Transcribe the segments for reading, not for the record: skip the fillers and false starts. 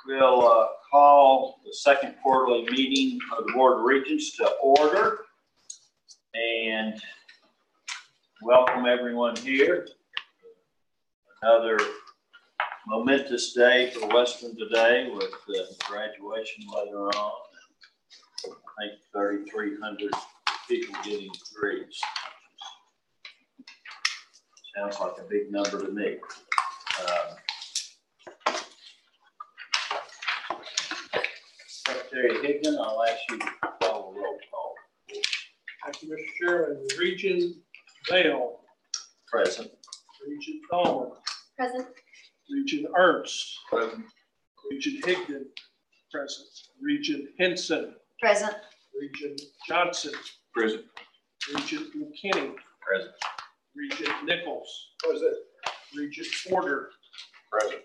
We'll call the second quarterly meeting of the Board of Regents to order and welcome everyone here. Another momentous day for Western today with the graduation later on. I think 3,300 people getting degrees. Sounds like a big number to me. Secretary Higdon, I'll ask you to call a roll call. Thank you, Mr. Chairman. Regent Bell. Present. Regent Palmer. Present. Regent Ernst. Present. Regent Higdon. Present. Regent Henson. Present. Regent Johnson. Present. Regent McKinney. Present. Regent Nichols. Present. Regent Porter. Present.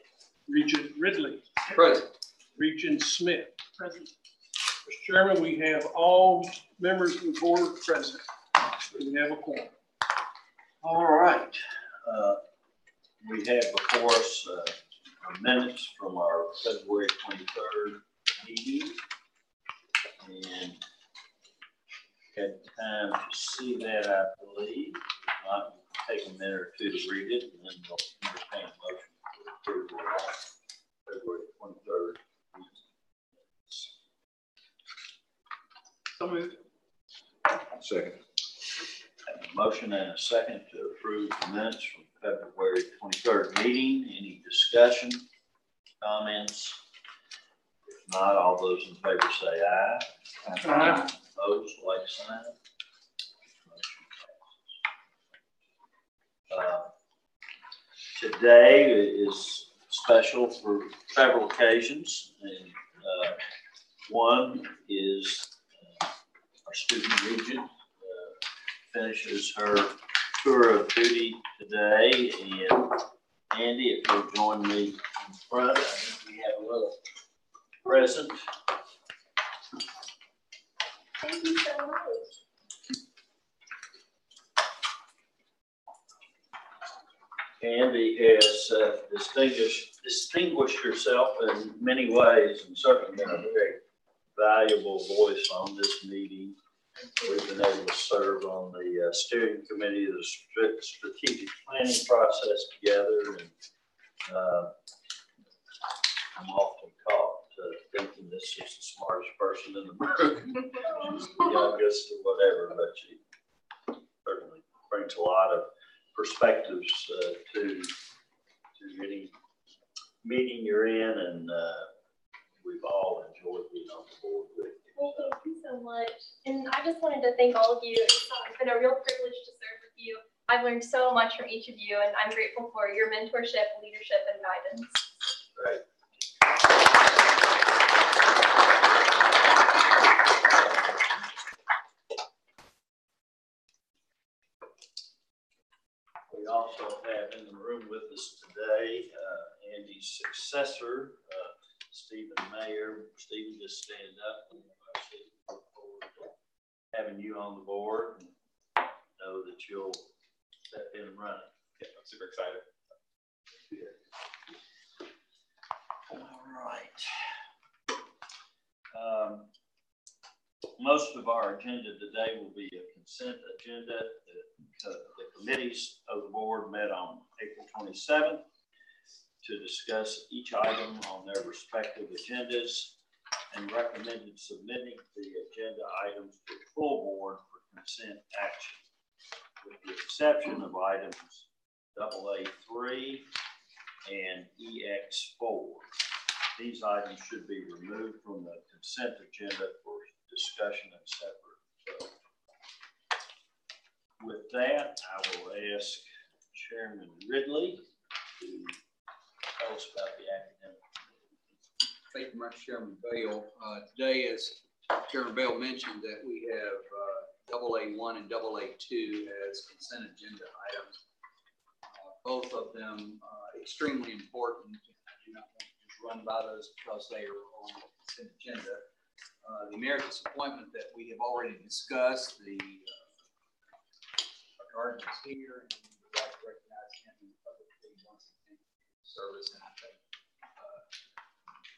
Regent Ridley. Present. Regent Smith. Present. Mr. Chairman, we have all members of the board present. We have a quorum. All right. We have before us our minutes from our February 23rd meeting. And had time to see that, I believe. I'll take a minute or two to read it, and then we'll entertain a motion to approve the February 23rd. So moved. Second. A motion and a second to approve the minutes from February 23rd meeting. Any discussion, comments? If not, all those in favor say aye. Aye. Opposed, like sign. Today is special for several occasions, and one is our student regent finishes her tour of duty today, and Andy, if you'll join me in front, I think we have a little present. Thank you so much. Andy has distinguished herself in many ways and certainly been a very valuable voice on this meeting. We've been able to serve on the steering committee of the strategic planning process together, and I'm often caught thinking this is the smartest person in the room. She's the youngest or whatever, but she certainly brings a lot of perspectives to any meeting you're in, and we've all enjoyed being on the board with you. Well, thank you so much. And I just wanted to thank all of you. It's been a real privilege to serve with you. I've learned so much from each of you, and I'm grateful for your mentorship, leadership, and guidance. Right. We also have in the room with us today Andy's successor, Stephen Mayer. Stephen, just stand up. And look forward to having you on the board, and know that you'll step in and run it. Yeah, I'm super excited. All right. Most of our agenda today will be a consent agenda. The committees of the board met on April 27th to discuss each item on their respective agendas and recommended submitting the agenda items to the full board for consent action, with the exception of items AA3 and EX4. These items should be removed from the consent agenda for discussion and separate vote. With that, I will ask Chairman Ridley to tell us about the academic. Thank you much, Chairman Bell. Today, as Chairman Bell mentioned, that we have AA1 and AA2 as consent agenda items. Both of them extremely important. I do not want to just run by those because they are on the consent agenda. The emeritus appointment that we have already discussed, the guardian is here, and we'd like to recognize him publicly once again. service, and I think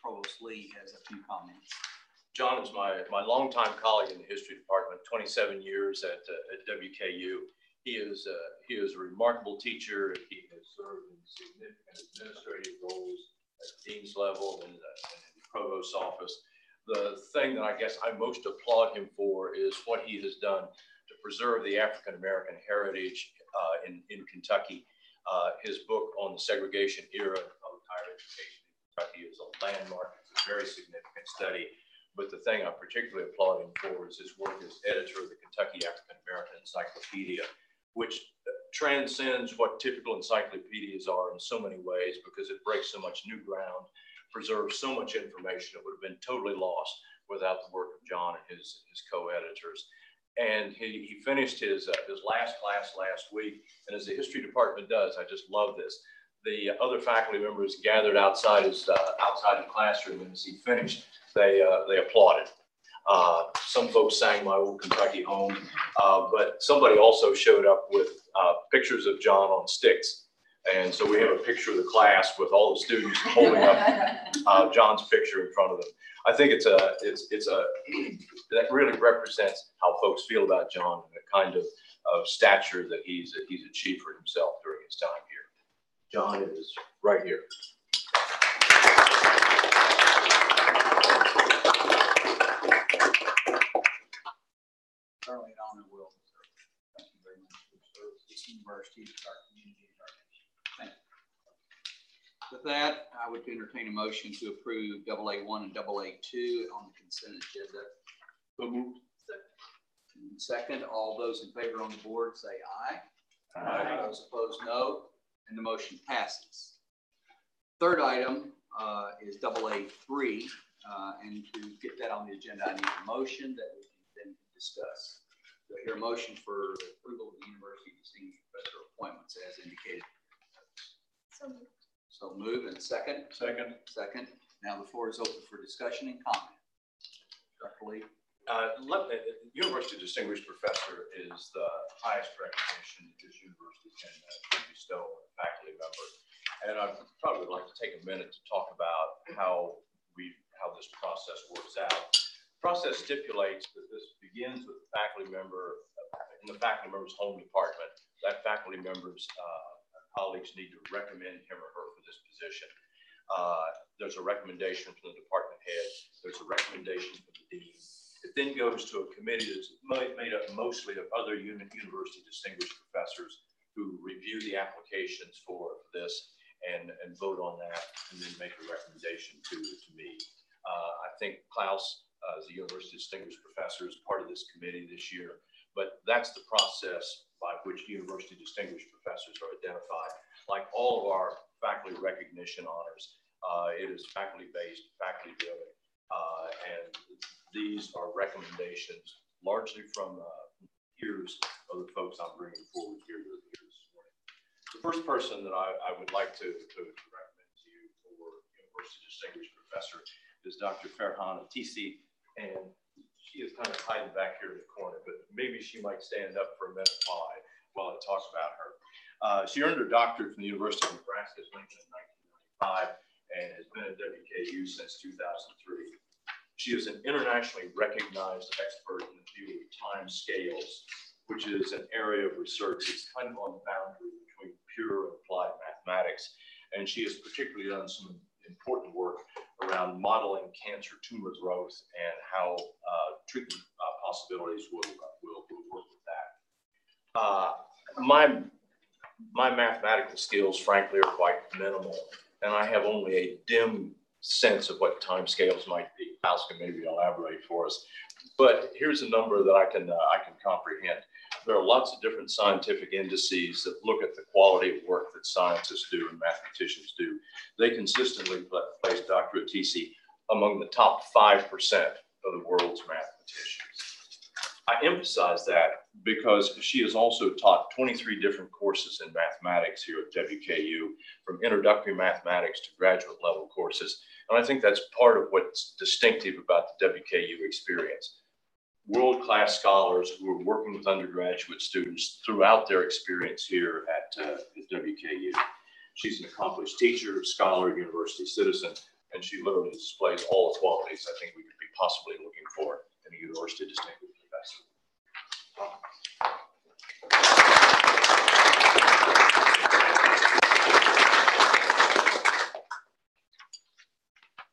Provost Lee has a few comments. John is my longtime colleague in the history department, 27 years at WKU. He is a remarkable teacher. He has served in significant administrative roles at dean's level and in the provost's office. The thing that I guess I most applaud him for is what he has done to preserve the African-American heritage in Kentucky. His book on the segregation era of higher education in Kentucky is a landmark. It's a very significant study. But the thing I particularly applaud him for is his work as editor of the Kentucky African-American Encyclopedia, which transcends what typical encyclopedias are in so many ways because it breaks so much new ground, preserves so much information that would have been totally lost without the work of John and his co-editors. And he finished his last class last week, and as the history department does, I just love this. The other faculty members gathered outside the classroom, and as he finished, they applauded. Some folks sang "My Old Kentucky Home," but somebody also showed up with pictures of John on sticks. And so we have a picture of the class with all the students holding up John's picture in front of them. I think that really represents how folks feel about John and the kind of stature that he's achieved for himself during his time here. John is right here. Certainly an honor, Will. Thank you very much for your service to this university, to our community, and our nation. Thank you. With that, I would entertain a motion to approve AA1 and AA2 on the consent agenda. So moved. Second, all those in favor on the board say aye. Aye. Those opposed, no. And the motion passes. Third item is AA3. And to get that on the agenda, I need a motion that we can then discuss. Do I hear a motion for the approval of the University Distinguished Professor appointments as indicated? So move and second. Second. Second. Now the floor is open for discussion and comment. Dr. Lee. University Distinguished Professor is the highest recognition this university can bestow on a faculty member. And I probably would like to take a minute to talk about how this process works out. The process stipulates that this begins with the faculty member in the faculty member's home department. That faculty member's colleagues need to recommend him or her for this position. There's a recommendation from the department head. There's a recommendation from the dean. It then goes to a committee that's made up mostly of other university distinguished professors who review the applications for this and vote on that and then make a recommendation to me. I think Klaus, as a university distinguished professor, is part of this committee this year, but that's the process by which university distinguished professors are identified. Like all of our faculty recognition honors, it is faculty-based, faculty-driven, and these are recommendations largely from peers of the folks I'm bringing forward here this morning. The first person that I would like to recommend to you for University Distinguished Professor is Dr. Farhan TC, and she is kind of hiding back here in the corner, but maybe she might stand up for a minute while I talk about her. She earned her doctorate from the University of Nebraska-Lincoln in 1995 and has been at WKU since 2003. She is an internationally recognized expert in the field of time scales, which is an area of research that's kind of on the boundary between pure and applied mathematics. And she has particularly done some important work around modeling cancer tumor growth and how treatment possibilities will work with that. My mathematical skills, frankly, are quite minimal, and I have only a dim sense of what time scales might be. Klaus can maybe elaborate for us, but here's a number that I can comprehend. There are lots of different scientific indices that look at the quality of work that scientists do and mathematicians do. They consistently place Dr. Atisi among the top 5% of the world's mathematicians. I emphasize that because she has also taught 23 different courses in mathematics here at WKU, from introductory mathematics to graduate level courses. And I think that's part of what's distinctive about the WKU experience. World-class scholars who are working with undergraduate students throughout their experience here at WKU. She's an accomplished teacher, scholar, university citizen, and she literally displays all the qualities I think we could be possibly looking for in a university distinguished professor.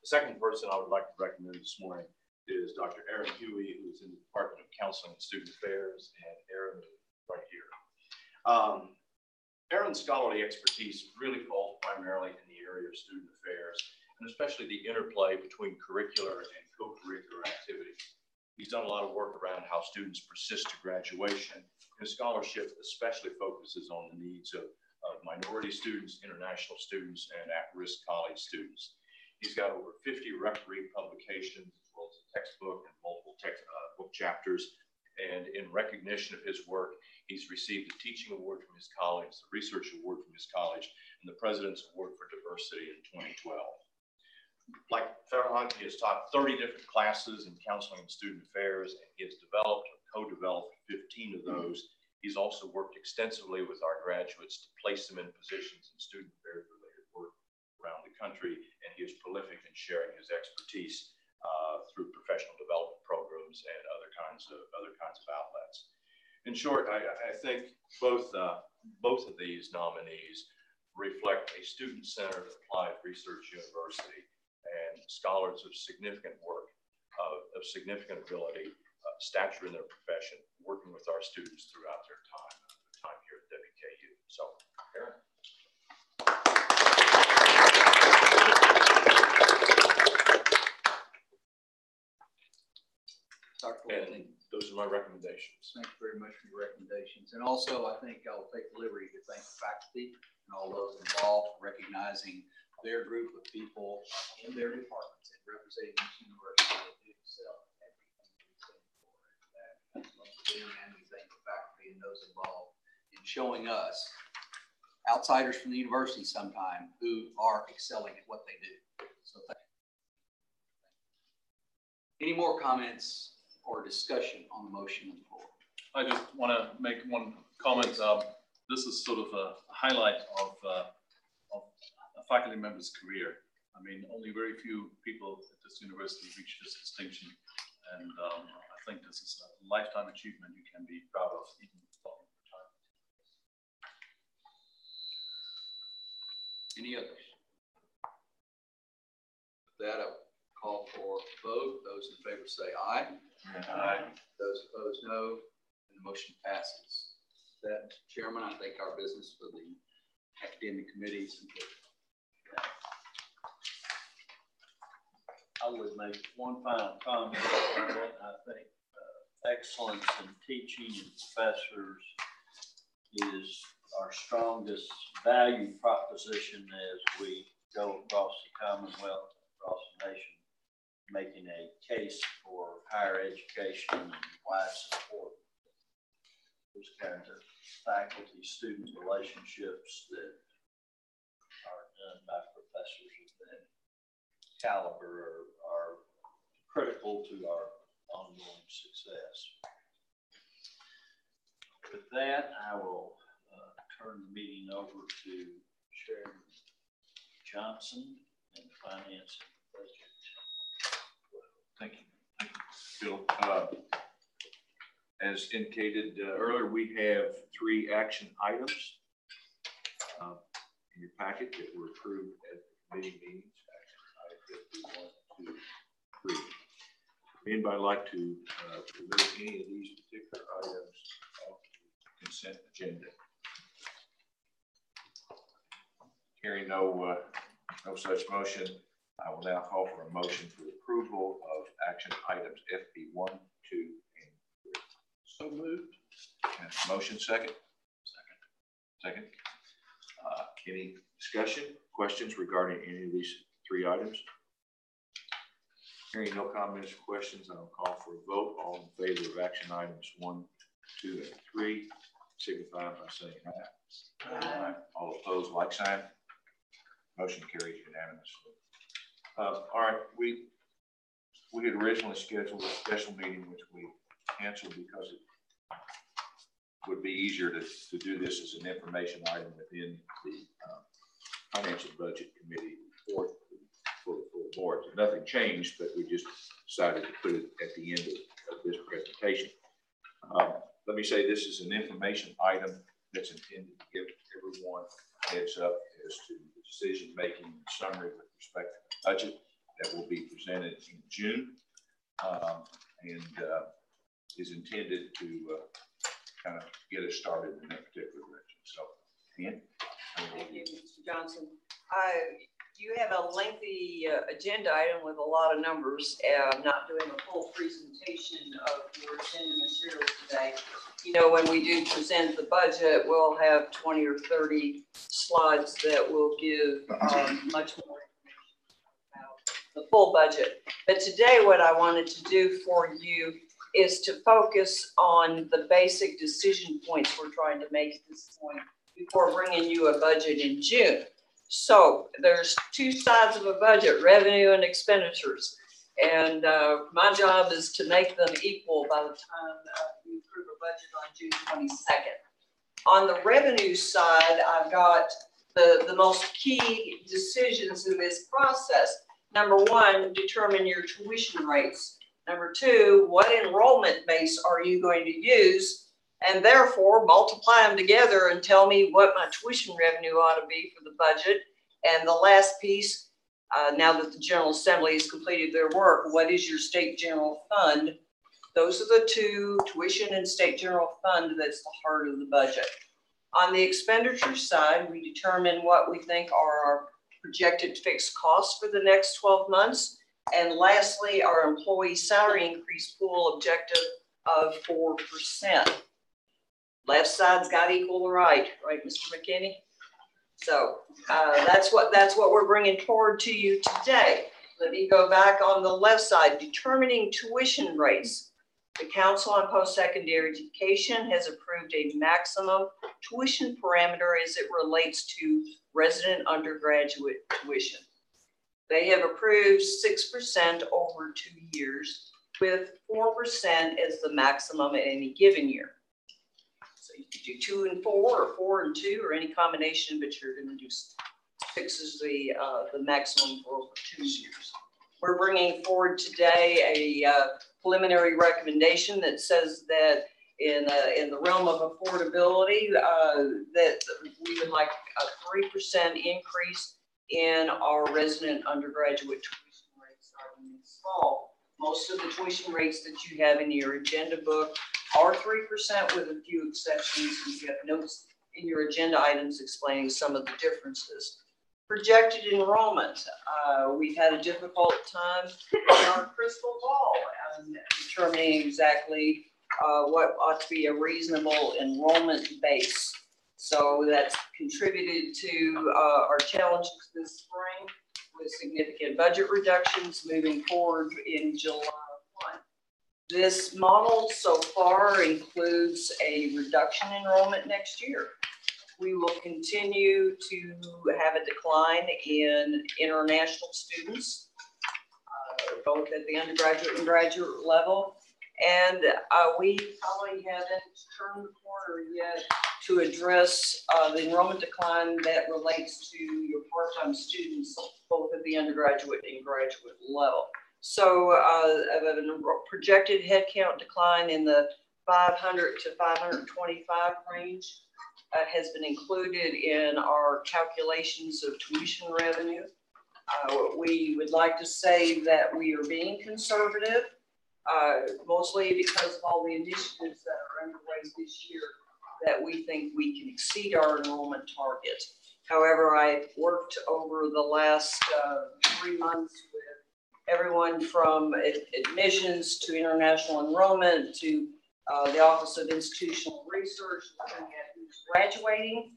The second person I would like to recommend this morning is Dr. Huey, who is in the Department of Counseling and Student Affairs, and Aaron is right here. Aaron's scholarly expertise really falls primarily in the area of student affairs, and especially the interplay between curricular and co-curricular activities. He's done a lot of work around how students persist to graduation. His scholarship especially focuses on the needs of minority students, international students, and at-risk college students. He's got over 50 referee publications, as well as a textbook and multiple book chapters. And in recognition of his work, he's received a teaching award from his college, the research award from his college, and the President's Award for Diversity in 2012. Like Fahrenheit, he has taught 30 different classes in counseling and student affairs, and he has developed or co-developed 15 of those. He's also worked extensively with our graduates to place them in positions in student affairs related work around the country, and he is prolific in sharing his expertise through professional development programs and other kinds of outlets. In short, I think both of these nominees reflect a student-centered applied research university and scholars of significant work, of significant ability, stature in their profession, working with our students throughout their time here at WKU. So, Aaron. And those are my recommendations. Thank you very much for your recommendations. And also, I think I'll take the liberty to thank the faculty and all those involved, recognizing their group of people in their departments and representing each university that do excel in everything we stand for. And we thank the faculty and those involved in showing us, outsiders from the university sometime, who are excelling at what they do. So thank you. Any more comments or discussion on the motion on the floor? I just want to make one comment. This is sort of a highlight of a faculty member's career. I mean, only very few people at this university reach this distinction. And I think this is a lifetime achievement you can be proud of, even following retirement. Any others? With that, I'll call for a vote. Those in favor say aye. Aye. Those opposed, no. And the motion passes. With that, Mr. Chairman, I think our business for the academic committee is complete. I would make one final comment. I think excellence in teaching and professors is our strongest value proposition as we go across the Commonwealth, across the nation, making a case for higher education and wide support. Those kinds of faculty-student relationships that are done by professors of that caliber are critical to our ongoing success. With that, I will turn the meeting over to Chairman Johnson and Finance and Budget. Thank you. Bill. As indicated earlier, we have 3 action items in your packet that were approved at the committee meetings. Action item 1, 2, 3. Anybody like to remove any of these particular items off the consent agenda? Hearing no such motion, I will now call for a motion for approval of action items FB1, 2, and 3. So moved. And motion second? Second. Any discussion, questions regarding any of these 3 items? Hearing no comments or questions, I will call for a vote. All in favor of action items 1, 2, and 3, signify by saying aye. Aye. All opposed, like sign. Motion carries unanimously. All right, we had originally scheduled a special meeting, which we canceled because it would be easier to do this as an information item within Finance and Budget Committee report for the full board. So nothing changed, but we just decided to put it at the end of this presentation. Let me say this is an information item that's intended to give everyone a heads up as to the decision-making summary with respect to the budget that will be presented in June and is intended to kind of get us started in that particular direction. So, Ann? Thank you, Mr. Johnson. You have a lengthy agenda item with a lot of numbers. I'm not doing a full presentation of your agenda materials today. You know, when we do present the budget, we'll have 20 or 30 slides that will give much more information about the full budget. But today, what I wanted to do for you is to focus on the basic decision points we're trying to make at this point before bringing you a budget in June. So there's two sides of a budget, revenue and expenditures. And my job is to make them equal by the time we approve a budget on June 22nd. On the revenue side, I've got the most key decisions in this process. Number one, determine your tuition rates. Number two, what enrollment base are you going to use? And therefore multiply them together and tell me what my tuition revenue ought to be for the budget. And the last piece, now that the General Assembly has completed their work, what is your state general fund? Those are the two, tuition and state general fund, that's the heart of the budget. On the expenditure side, we determine what we think are our projected fixed costs for the next 12 months. And lastly, our employee salary increase pool objective of 4%. Left side's got to equal the right, Mr. McKinney? So that's what we're bringing forward to you today. Let me go back on the left side, determining tuition rates. The Council on Post-Secondary Education has approved a maximum tuition parameter as it relates to resident undergraduate tuition. They have approved 6% over 2 years, with 4% as the maximum at any given year. So you could do 2 and 4 or 4 and 2 or any combination, but you're going to do 6 as the maximum for over 2 years. We're bringing forward today a preliminary recommendation that says that in the realm of affordability, that we would like a 3% increase in our resident undergraduate tuition rates starting this fall. Most of the tuition rates that you have in your agenda book are 3% with a few exceptions. You have notes in your agenda items explaining some of the differences. Projected enrollment. We've had a difficult time in our crystal ball determining exactly what ought to be a reasonable enrollment base. So that's contributed to our challenges this spring with significant budget reductions moving forward in July 1. This model so far includes a reduction in enrollment next year. We will continue to have a decline in international students, both at the undergraduate and graduate level. And we probably haven't turned the corner yet to address the enrollment decline that relates to your part-time students, both at the undergraduate and graduate level. So a projected headcount decline in the 500 to 525 range has been included in our calculations of tuition revenue. We would like to say that we are being conservative, mostly because of all the initiatives that are underway this year that we think we can exceed our enrollment target. However, I've worked over the last 3 months with everyone from admissions to international enrollment to the Office of Institutional Research, looking at who's graduating,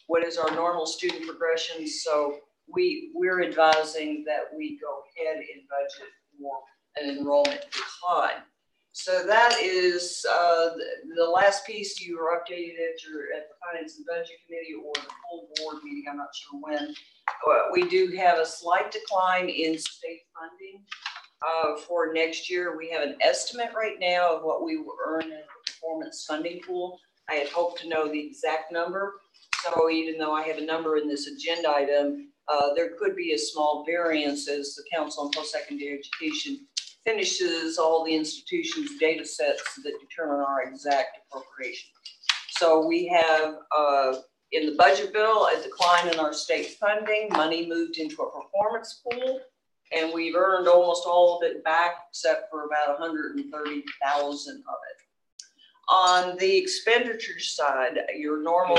what is our normal student progression. So we're advising that we go ahead and budget for an enrollment decline. So that is the last piece. You were updated at the Finance and Budget Committee or the full board meeting, I'm not sure when. We do have a slight decline in state funding for next year. We have an estimate right now of what we will earn in the performance funding pool. I had hoped to know the exact number. So even though I have a number in this agenda item, there could be a small variance as the Council on Post-Secondary Education finishes all the institutions' data sets that determine our exact appropriation. So we have in the budget bill a decline in our state funding, money moved into a performance pool, and we've earned almost all of it back except for about 130,000 of it. On the expenditure side, your normal.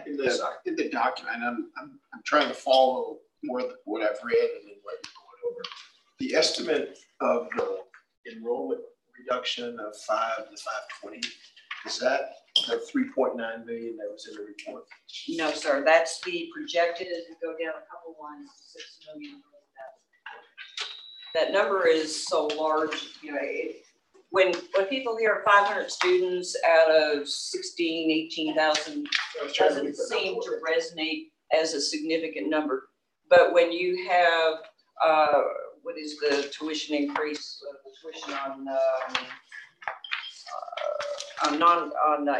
In the document, I'm trying to follow more what I've read and then what you're going over. The estimate of the enrollment reduction of 5 to 520, is that the 3.9 million that was in the report? No, sir, that's the projected, go down a couple lines, 6 million. That number is so large, you know, when people hear 500 students out of 18,000, it doesn't seem to resonate as a significant number. But when you have, what is the tuition increase, the tuition on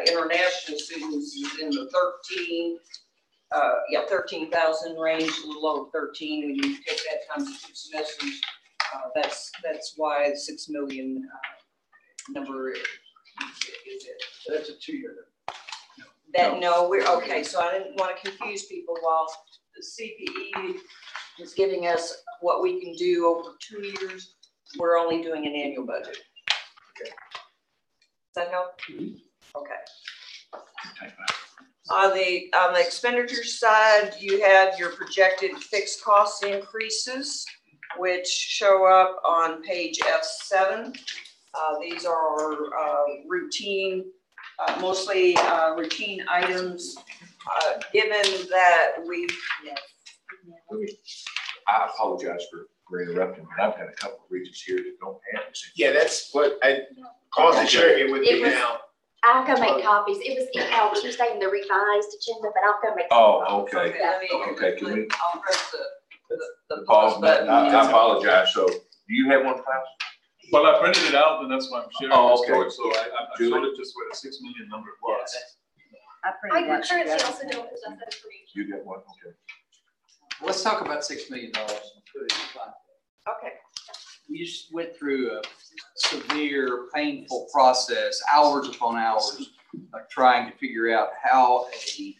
international students is in the 13,000 range, a little over 13. When you take that times 2 semesters, that's why 6 million number is it. So that's a 2-year. No, we're okay. So I didn't want to confuse people. While the CPE is giving us what we can do over 2 years, we're only doing an annual budget. Okay. Does that help? Mm-hmm. Okay. On the expenditure side, you have your projected fixed cost increases, which show up on page F7. These are routine, mostly routine items. Given that I apologize for interrupting, but I've got a couple of Regents here that don't have this. Yeah, that's what I called to share it with you now. I'll go make copies. It was emailed Tuesday in the revised agenda, but I'll go make. Oh, okay. Okay, can we? I'll press the pause button. I apologize. So, do you have one, Klaus? Well, I printed it out, and that's why I'm sharing Oh, this okay. board, so I showed it just where the 6 million number was. I currently also don't possess that information. You got one, okay. Let's talk about $6 million. Okay. We just went through a severe, painful process, hours upon hours, of trying to figure out how a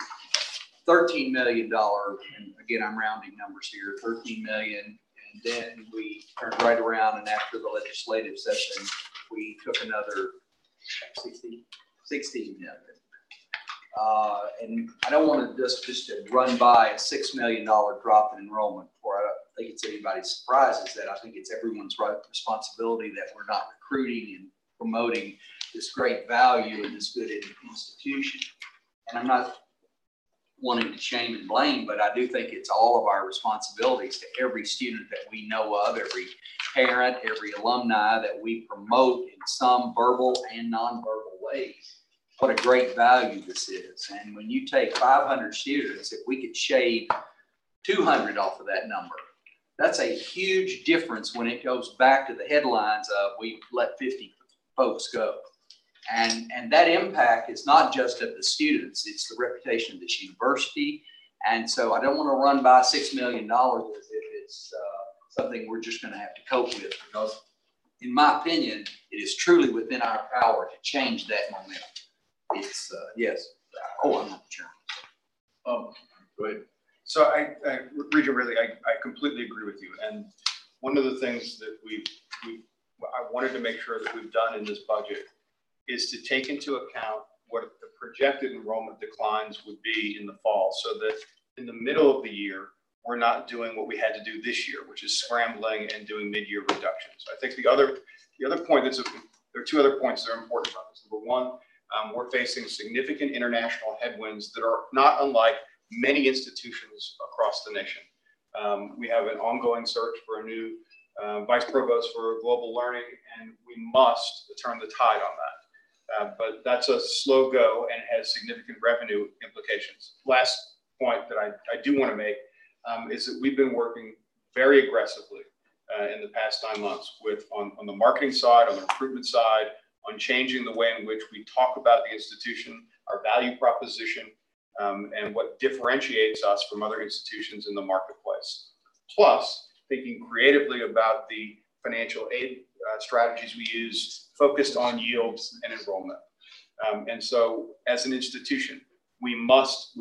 $13 million, and again, I'm rounding numbers here, 13 million, and then we turned right around, and after the legislative session, we took another 16 million. And I don't want to just to run by a $6 million drop in enrollment before I think it's anybody's surprise, is that I think it's everyone's responsibility that we're not recruiting and promoting this great value in this good institution. And I'm not wanting to shame and blame, but I do think it's all of our responsibilities to every student that we know of, every parent, every alumni, that we promote in some verbal and nonverbal ways. What a great value this is. And when you take 500 students, if we could shave 200 off of that number, that's a huge difference when it goes back to the headlines of we let 50 folks go. And that impact is not just of the students, it's the reputation of this university. And so I don't want to run by $6 million as if it's something we're just going to have to cope with, because in my opinion, it is truly within our power to change that momentum. It's, yes. Oh, I'm not sure. Go ahead. So Regent, really, I completely agree with you. And one of the things that I wanted to make sure that we've done in this budget is to take into account what the projected enrollment declines would be in the fall, so that in the middle of the year, we're not doing what we had to do this year, which is scrambling and doing mid-year reductions. I think the other point there are two other points that are important about this. Number one, we're facing significant international headwinds that are not unlike many institutions across the nation. We have an ongoing search for a new vice provost for global learning, and we must turn the tide on that. But that's a slow go and has significant revenue implications. Last point that I do want to make is that we've been working very aggressively in the past 9 months on the marketing side, on the recruitment side, on changing the way in which we talk about the institution, our value proposition, and what differentiates us from other institutions in the marketplace. Plus, thinking creatively about the financial aid strategies we use focused on yields and enrollment. And so as an institution, we must,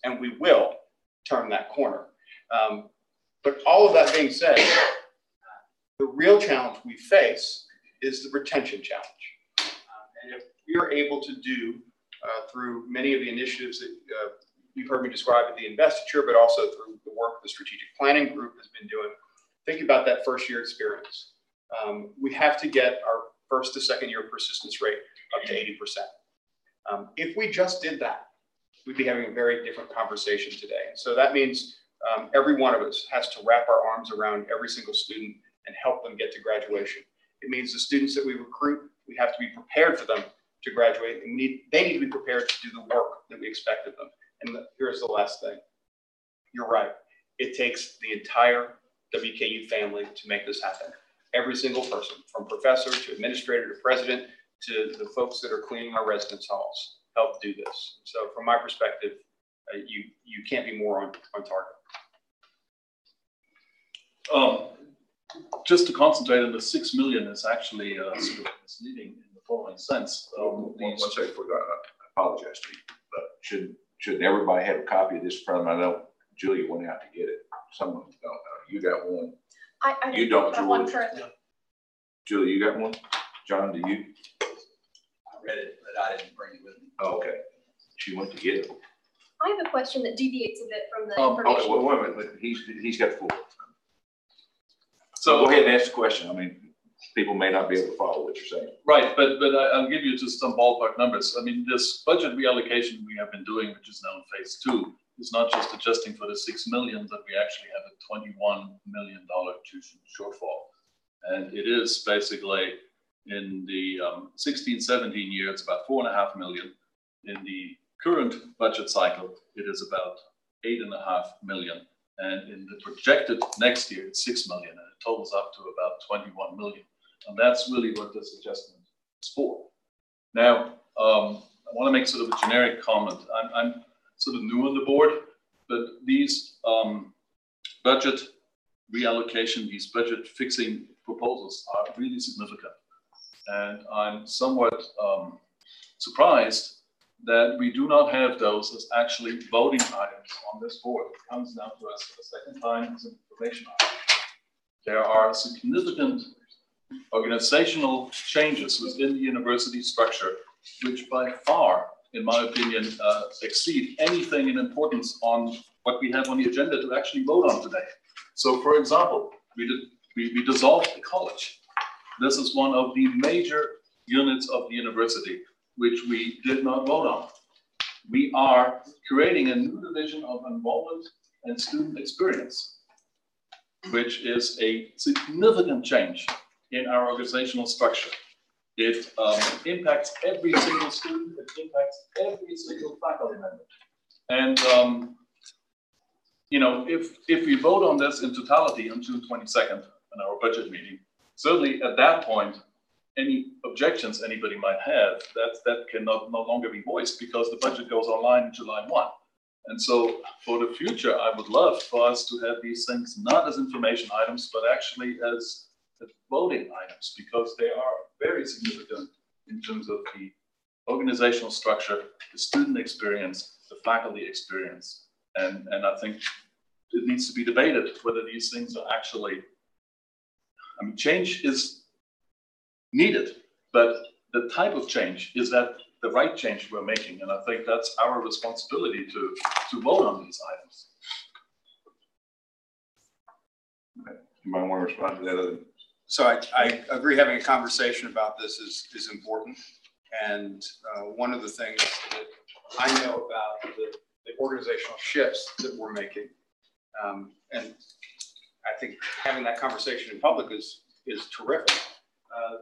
and we will turn that corner. But all of that being said, the real challenge we face is the retention challenge. And if we are able to do through many of the initiatives that you've heard me describe at the investiture, but also through the work the strategic planning group has been doing, think about that first year experience. We have to get our first to second year persistence rate up to 80%. If we just did that, we'd be having a very different conversation today. So that means every one of us has to wrap our arms around every single student and help them get to graduation. It means the students that we recruit, we have to be prepared for them to graduate, and they need to be prepared to do the work that we expect of them. And here's the last thing. You're right. It takes the entire WKU family to make this happen. Every single person, from professor to administrator to president to the folks that are cleaning our residence halls, help do this. So from my perspective, you can't be more on target. Just to concentrate on the 6 million is actually sort of misleading in the following sense. One second, I apologize to you, but shouldn't everybody have a copy of this from? I know Julia went out to get it. Someone don't know. You got one. You don't, Julia. One currently. Julia, you got one? John, do you? I read it, but I didn't bring it with me. Oh, okay. She went to get it. I have a question that deviates a bit from the Okay, information. well, wait a minute. He's got the floor. So go ahead and ask the question. I mean, people may not be able to follow what you're saying. Right, but I'll give you just some ballpark numbers. I mean, this budget reallocation we have been doing, which is now in phase 2, is not just adjusting for the 6 million, but we actually have a $21 million tuition shortfall. And it is basically in the 16-17 year, it's about 4.5 million. In the current budget cycle, it is about 8.5 million. And in the projected next year, it's 6 million, and it totals up to about 21 million. And that's really what this adjustment is for. Now, I want to make sort of a generic comment. I'm sort of new on the board, but these budget reallocation, these budget fixing proposals are really significant. And I'm somewhat surprised that we do not have those as actually voting items on this board. It comes down to us for the second time as an information item. There are significant organizational changes within the university structure, which by far, in my opinion, exceed anything in importance on what we have on the agenda to actually vote on today. So, for example, we dissolved the college. This is one of the major units of the university, which we did not vote on. We are creating a new division of enrollment and student experience, which is a significant change in our organizational structure. It impacts every single student, it impacts every single faculty member. And, you know, if we vote on this in totality on June 22nd in our budget meeting, certainly at that point, any objections anybody might have, that can no longer be voiced because the budget goes online in July 1. And so for the future, I would love for us to have these things not as information items, but actually as voting items, because they are very significant in terms of the organizational structure, the student experience, the faculty experience. And I think it needs to be debated whether these things are actually, I mean, change is needed, but the type of change, is that the right change we're making? And I think that's our responsibility to vote on these items. Okay. You might want to respond to that. So I agree having a conversation about this is important. And one of the things that I know about the organizational shifts that we're making, and I think having that conversation in public is terrific.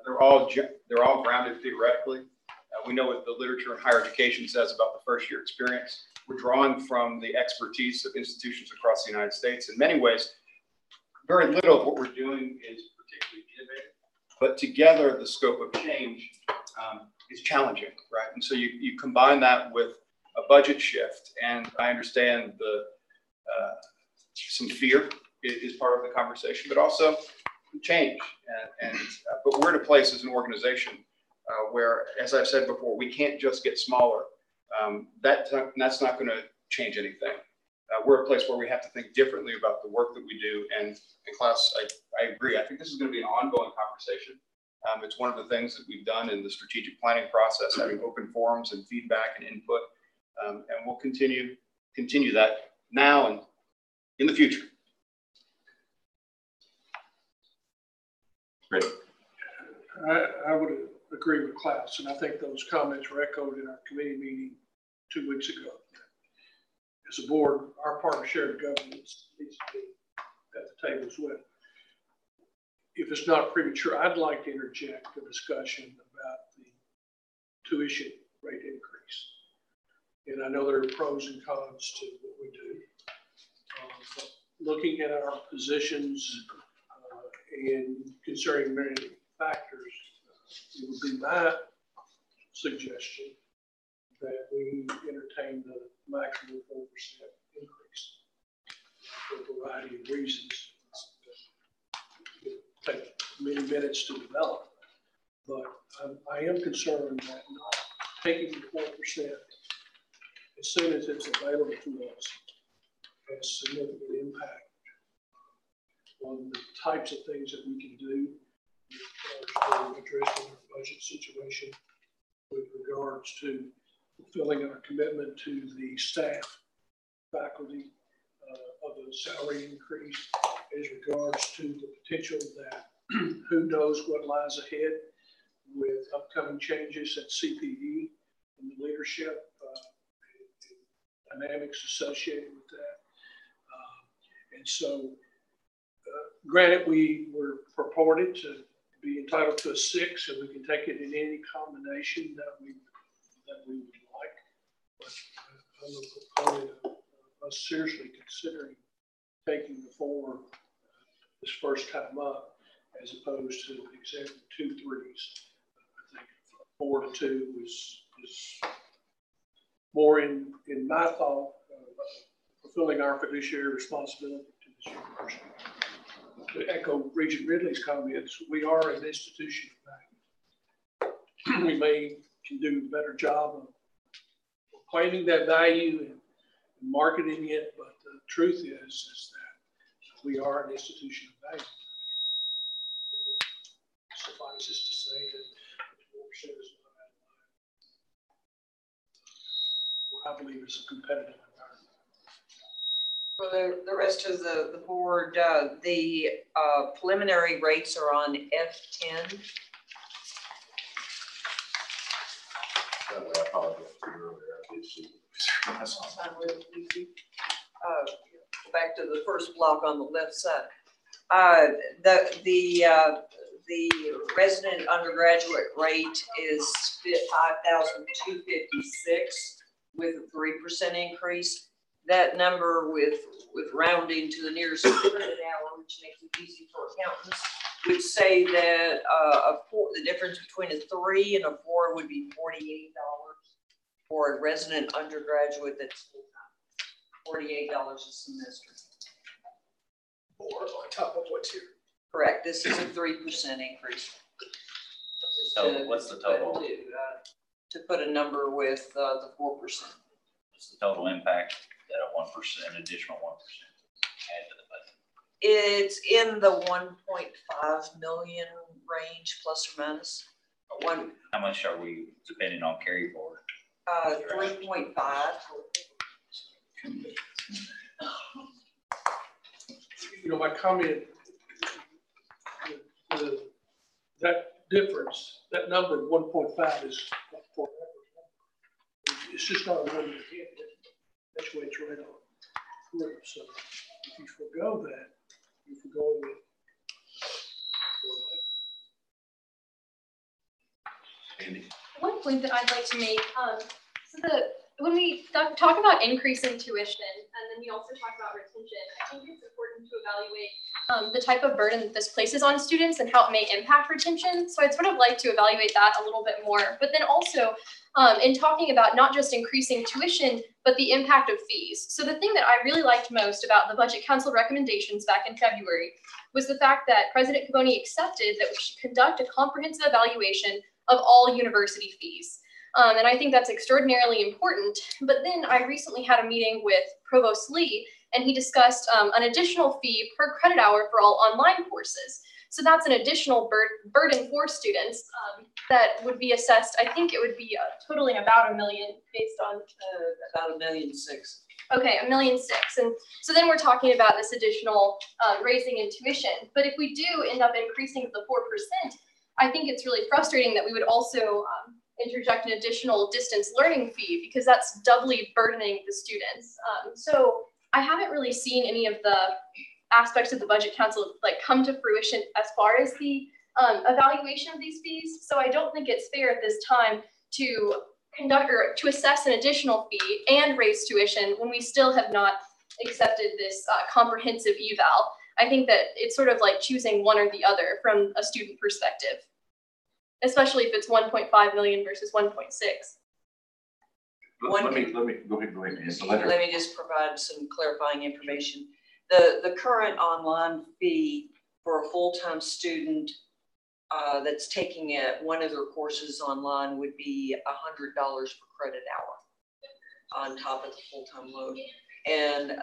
They're all grounded theoretically. We know what the literature in higher education says about the first year experience. We're drawing from the expertise of institutions across the United States. In many ways, very little of what we're doing is particularly innovative, but together the scope of change is challenging, right? And so you combine that with budget shift, and I understand the some fear is part of the conversation, but also change. But we're in a place as an organization where, as I've said before, we can't just get smaller. That's not going to change anything. We're a place where we have to think differently about the work that we do. And Klaus, I agree. I think this is going to be an ongoing conversation. It's one of the things that we've done in the strategic planning process, having open forums and feedback and input. And we'll continue that now and in the future. Great. I would agree with Klaus, and I think those comments were echoed in our committee meeting 2 weeks ago. As a board, our part of shared governance needs to be at the table as well. If it's not premature, I'd like to interject a discussion about the tuition rate increase. And I know there are pros and cons to what we do. But looking at our positions and considering many factors, it would be my suggestion that we entertain the maximum 4% increase for a variety of reasons. It will take many minutes to develop, but I am concerned that not taking the 4% as soon as it's available to us has significant impact on the types of things that we can do addressing our budget situation with regards to fulfilling our commitment to the staff, faculty of the salary increase, as regards to the potential that who knows what lies ahead with upcoming changes at CPE and the leadership and dynamics associated with that. And so, granted, we were purported to be entitled to a 6, and we can take it in any combination that we would like. But I'm a proponent of us seriously considering taking the 4 this first time up, as opposed to the example 2 3s. I think 4 to 2 is more in my thought fulfilling our fiduciary responsibility to this university. To echo Regent Ridley's comments, we are an institution of value. We can do a better job of claiming that value and marketing it, but the truth is that we are an institution of value. Suffices to say that 4% is not what I believe is a competitive environment. For the rest of the board, the preliminary rates are on F10. I apologize to you earlier. I did see. Back to the first block on the left side. The resident undergraduate rate is $5,256 with a 3% increase. That number with rounding to the nearest credit hour, which makes it easy for accountants, would say that the difference between a 3 and a 4 would be $48 for a resident undergraduate that's full-time. $48 a semester. Or on top of what's here. Correct. This is a 3% increase. So what's the total? To put a number with the 4%. What's the total impact that a 1%, additional 1% add to the budget? It's in the 1.5 million range, plus or minus. How much are we depending on carry forward? 3.5. You know, my comment, that difference, that number 1.5 is forever. It's just not a number to hit. That's why it's right on. So if you forego that, you forego it. Andy. One point that I'd like to make, when we talk about increasing tuition, and then we also talk about retention, I think it's important to evaluate the type of burden that this places on students and how it may impact retention. So I'd sort of like to evaluate that a little bit more. But then also, in talking about not just increasing tuition, but the impact of fees. So the thing that I really liked most about the Budget Council recommendations back in February was the fact that President Cavoni accepted that we should conduct a comprehensive evaluation of all university fees. And I think that's extraordinarily important. But then I recently had a meeting with Provost Lee, and he discussed an additional fee per credit hour for all online courses. So that's an additional burden for students that would be assessed. I think it would be totaling about $1 million based on about $1.6 million. Okay, $1.6 million. And so then we're talking about this additional raising in tuition. But if we do end up increasing the 4%, I think it's really frustrating that we would also interject an additional distance learning fee, because that's doubly burdening the students. So I haven't really seen any of the aspects of the Budget Council like come to fruition as far as the evaluation of these fees. So I don't think it's fair at this time to conduct or to assess an additional fee and raise tuition when we still have not accepted this comprehensive eval. I think that it's sort of like choosing one or the other from a student perspective, especially if it's 1.5 million versus 1.6. Let me go ahead. Let me just provide some clarifying information. The current online fee for a full-time student that's taking one of their courses online would be $100 per credit hour on top of the full-time load. And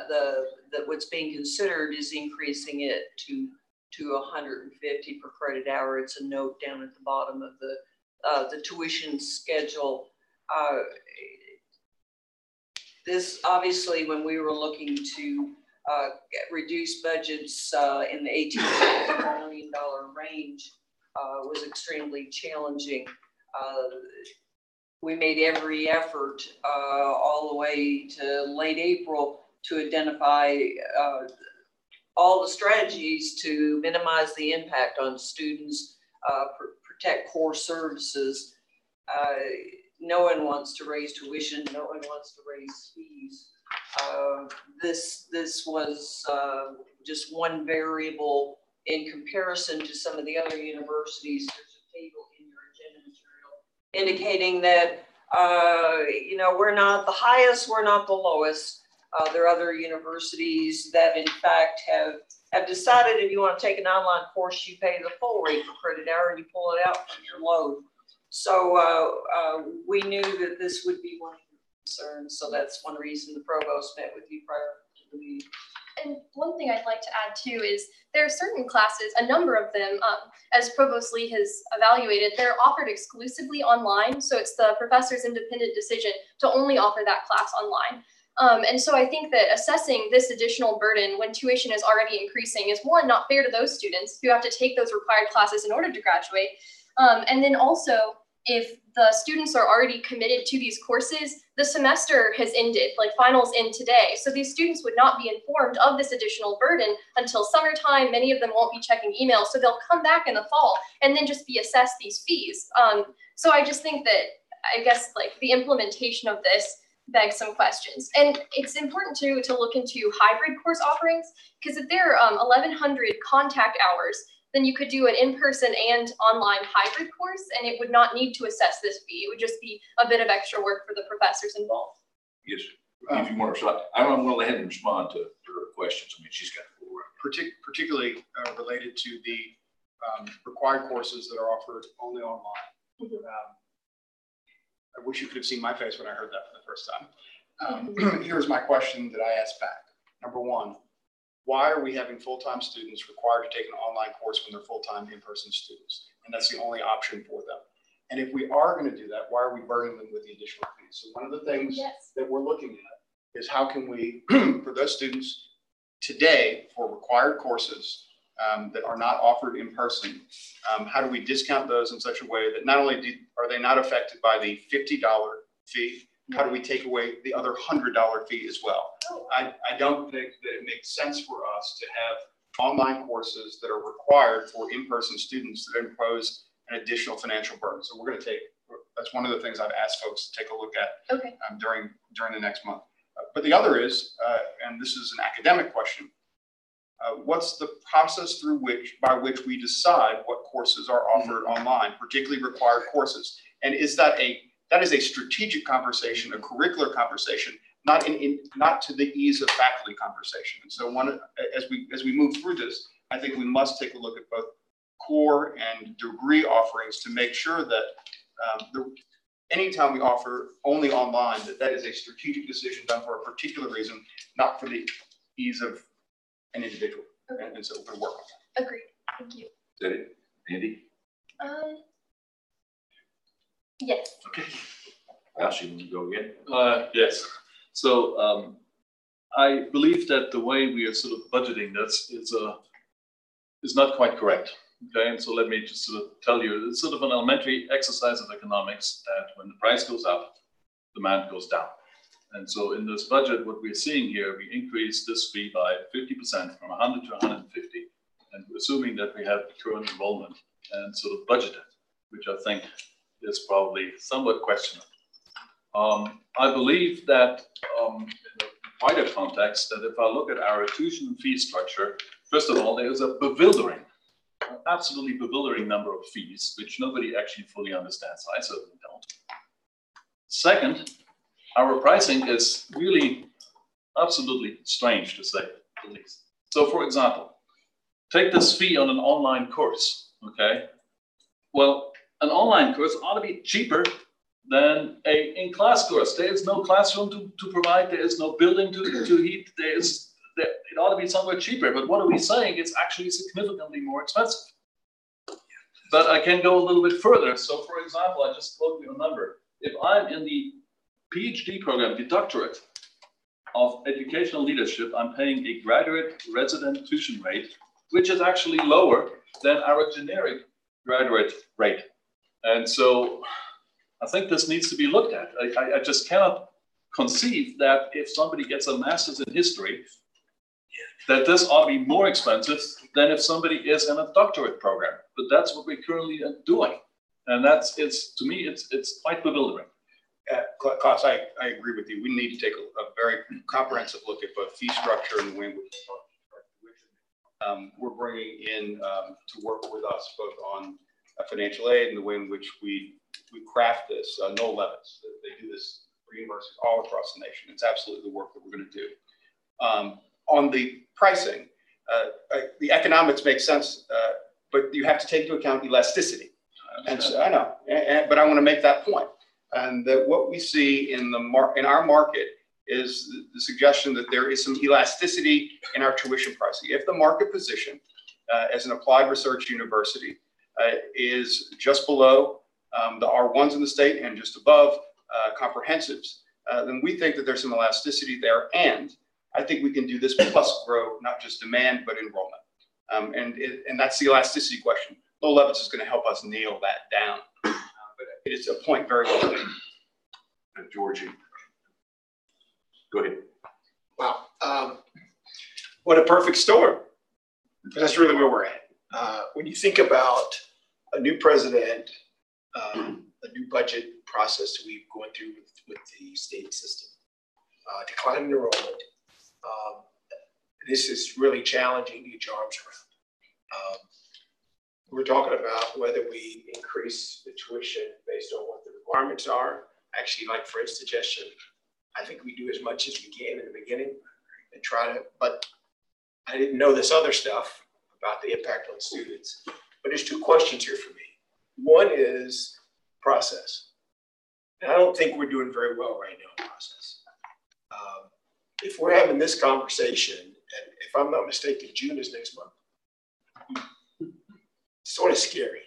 what's being considered is increasing it to $150 per credit hour. It's a note down at the bottom of the tuition schedule. This obviously, when we were looking to reduce budgets in the $18 million range, was extremely challenging. We made every effort all the way to late April to identify all the strategies to minimize the impact on students, protect core services. No one wants to raise tuition. No one wants to raise fees. This was just one variable in comparison to some of the other universities. There's a table in your agenda material indicating that we're not the highest, we're not the lowest. There are other universities that in fact have decided if you want to take an online course, you pay the full rate per credit hour and you pull it out from your load. So we knew that this would be one of your concerns. So that's one reason the provost met with you prior to the meeting. And one thing I'd like to add too is there are certain classes, a number of them, as Provost Lee has evaluated, they're offered exclusively online. So it's the professor's independent decision to only offer that class online. And so I think that assessing this additional burden when tuition is already increasing is, one, not fair to those students who have to take those required classes in order to graduate. And then also, if the students are already committed to these courses, the semester has ended, like finals end today. So these students would not be informed of this additional burden until summertime. Many of them won't be checking email. So they'll come back in the fall and then just be assessed these fees. So I just think that, I guess, like the implementation of this begs some questions. And it's important to look into hybrid course offerings, because if there are 1,100 contact hours, then you could do an in-person and online hybrid course, and it would not need to assess this fee. It would just be a bit of extra work for the professors involved. Yes, if you want to, I'm going to let him respond to her questions. I mean, she's got the floor. Particularly related to the required courses that are offered only online. Mm-hmm. I wish you could have seen my face when I heard that for the first time. Here's my question that I asked back. Number one, why are we having full-time students required to take an online course when they're full-time in-person students? And that's the only option for them. And if we are going to do that, why are we burdening them with the additional fees? So one of the things that we're looking at is how can we, for those students today for required courses that are not offered in person, how do we discount those in such a way that not only are they not affected by the $50 fee, how do we take away the other $100 fee as well? I don't think that it makes sense for us to have online courses that are required for in-person students that impose an additional financial burden. So we're going to take, that's one of the things I've asked folks to take a look at during the next month. But the other is, and this is an academic question, what's the process by which we decide what courses are offered online, particularly required courses? And is that a that is a strategic conversation, a curricular conversation, not to the ease of faculty conversation. And so as we move through this, I think we must take a look at both core and degree offerings to make sure that anytime we offer only online, that is a strategic decision done for a particular reason, not for the ease of an individual. Okay. And so we're going to work on that. Agreed. Thank you. Is that it? Andy? Yes. Okay. Josh, you want to go again? Yes. So I believe that the way we are sort of budgeting this is not quite correct. Okay, and so let me just sort of tell you, it's sort of an elementary exercise of economics that when the price goes up, demand goes down. And so in this budget, what we're seeing here, we increase this fee by 50% from 100 to 150, and assuming that we have the current enrollment and sort of budgeted, which I think is probably somewhat questionable. I believe that in a wider context, that if I look at our tuition fee structure, first of all, there is a absolutely bewildering number of fees, which nobody actually fully understands. I certainly don't. Second, our pricing is really absolutely strange, to say the least. So for example, take this fee on an online course, okay? Well, an online course ought to be cheaper than a in-class course. There is no classroom to provide, there is no building to heat, it ought to be somewhat cheaper, but what are we saying? It's actually significantly more expensive. But I can go a little bit further. So for example, I just quote you a number. If I'm in the PhD program, the doctorate of educational leadership, I'm paying a graduate resident tuition rate, which is actually lower than our generic graduate rate. And so I think this needs to be looked at. I just cannot conceive that if somebody gets a master's in history, that this ought to be more expensive than if somebody is in a doctorate program. But that's what we're currently doing. And to me, it's quite bewildering. Klaus, I agree with you. We need to take a very comprehensive look at both fee structure and the way in which we're bringing in to work with us both on financial aid and the way in which we craft this. Noel Levitz, they do this for universities all across the nation. It's absolutely the work that we're going to do. On the pricing, the economics make sense, but you have to take into account elasticity. And so I know, but I want to make that point. And that what we see in our market is the suggestion that there is some elasticity in our tuition pricing. If the market position as an applied research university is just below the R1s in the state and just above comprehensives, then we think that there's some elasticity there. And I think we can do this plus grow not just demand, but enrollment. And that's the elasticity question. Noel Levitz is going to help us nail that down. But it is a point very well made. Georgie, go ahead. Wow. What a perfect storm. That's really where we're at. When you think about a new president, a new budget process that we've gone through with the state system, declining enrollment, this is really challenging to get your arms around. We're talking about whether we increase the tuition based on what the requirements are. Actually, like Fred's suggestion, I think we do as much as we can in the beginning and try to, but I didn't know this other stuff about the impact on students. But there's two questions here for me. One is process. And I don't think we're doing very well right now in process. If we're having this conversation, and if I'm not mistaken, June is next month. It's sort of scary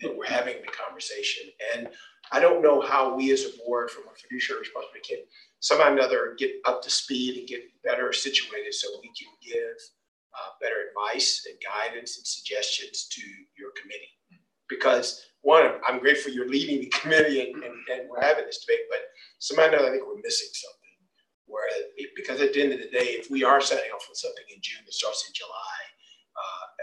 that we're having the conversation. And I don't know how we as a board from a fiduciary responsibility can somehow or another get up to speed and get better situated so we can give better advice and guidance and suggestions to your committee. Because one, I'm grateful you're leading the committee and we're having this debate, but somehow or another, I think we're missing something. Because at the end of the day, if we are setting off on something in June that starts in July,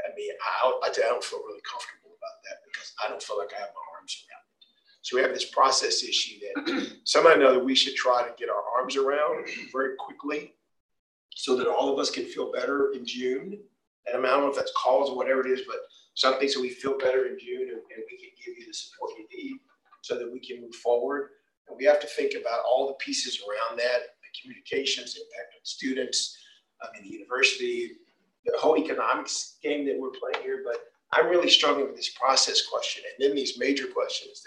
I mean, I don't feel really comfortable about that because I don't feel like I have my arms around it. So we have this process issue that somehow or another we should try to get our arms around very quickly so that all of us can feel better in June. And I don't know if that's calls or whatever it is, but something so we feel better in June and we can give you the support you need so that we can move forward. And we have to think about all the pieces around that, the communications, the impact on students, the university, the whole economics game that we're playing here. But I'm really struggling with this process question. And then these major questions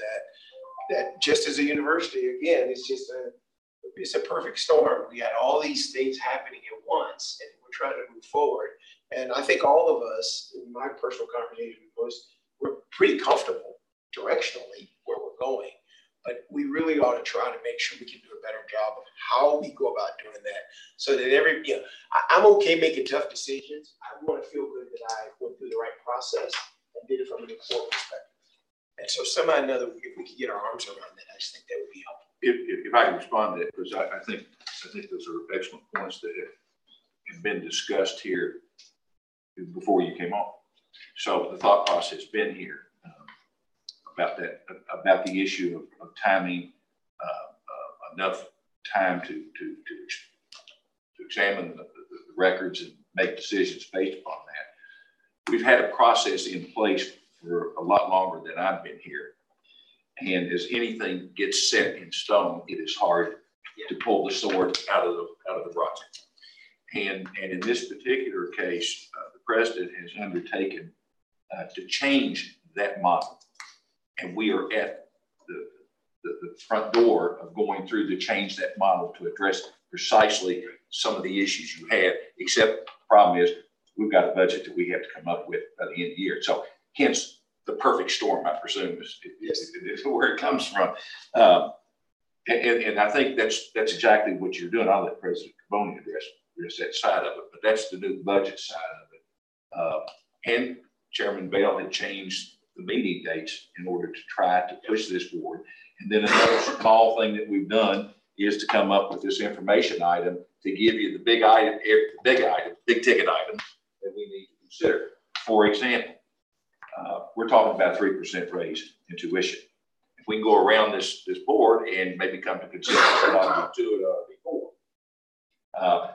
that just as a university, again, it's a perfect storm. We had all these things happening at once, and we're trying to move forward. And I think all of us, in my personal conversation, we're pretty comfortable directionally where we're going, but we really ought to try to make sure we can do a better job of how we go about doing that, so that I'm okay making tough decisions. I want to feel good that I went through the right process and did it from an informed perspective. And so somehow or another, if we could get our arms around that, I just think that would be helpful. If I can respond to that, because I think those are excellent points that have been discussed here before you came on. So the thought process has been here about the issue of timing, enough time to examine the records and make decisions based upon that. We've had a process in place for a lot longer than I've been here. And as anything gets set in stone, it is hard to pull the sword out of the project. And in this particular case, the president has undertaken to change that model. And we are at the front door of going through to change that model to address precisely some of the issues you had, except the problem is we've got a budget that we have to come up with by the end of the year. So hence the perfect storm, I presume, is where it comes from. And I think that's exactly what you're doing. I'll let President Carboni address that side of it, but that's the new budget side of it. And Chairman Bell had changed the meeting dates in order to try to push this forward. And then another small thing that we've done is to come up with this information item to give you the big ticket items that we need to consider. For example, we're talking about 3% raise in tuition. If we can go around this board and maybe come to consensus that ought to do 2 before.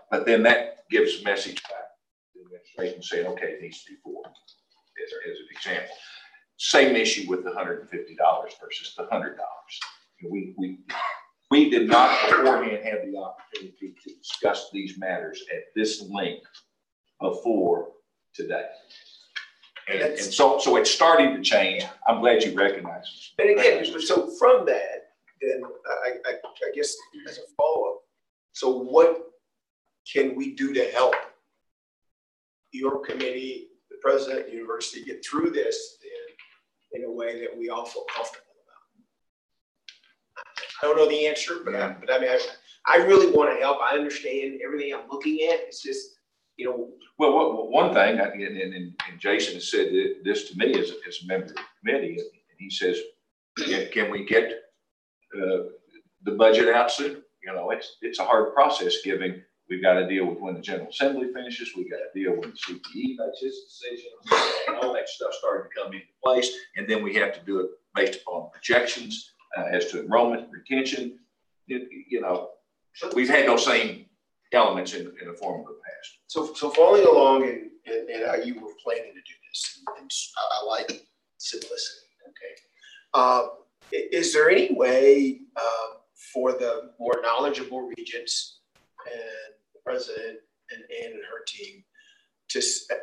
But then that gives a message back to the administration saying, okay, it needs to be 4, as an example. Same issue with the $150 versus the $100. We did not beforehand have the opportunity to discuss these matters at this length before today. And so it's starting to change. I'm glad you recognize it. And again, so from that, then I guess as a follow-up, so what can we do to help your committee, the president, the university get through this then in a way that we all feel comfortable about? I don't know the answer, but I mean, I really want to help. I understand everything I'm looking at. It's just, Well, one thing, and Jason has said this to me as a member of the committee, and he says, can we get the budget out soon? It's a hard process given we've got to deal with when the General Assembly finishes, we've got to deal with the CTE makes its decision, and all that stuff starting to come into place, and then we have to do it based upon projections as to enrollment, retention. We've had those same elements in the form of the past. So following along in how you were planning to do this, and I like simplicity, okay? Is there any way for the more knowledgeable regents and the president and Ann and her team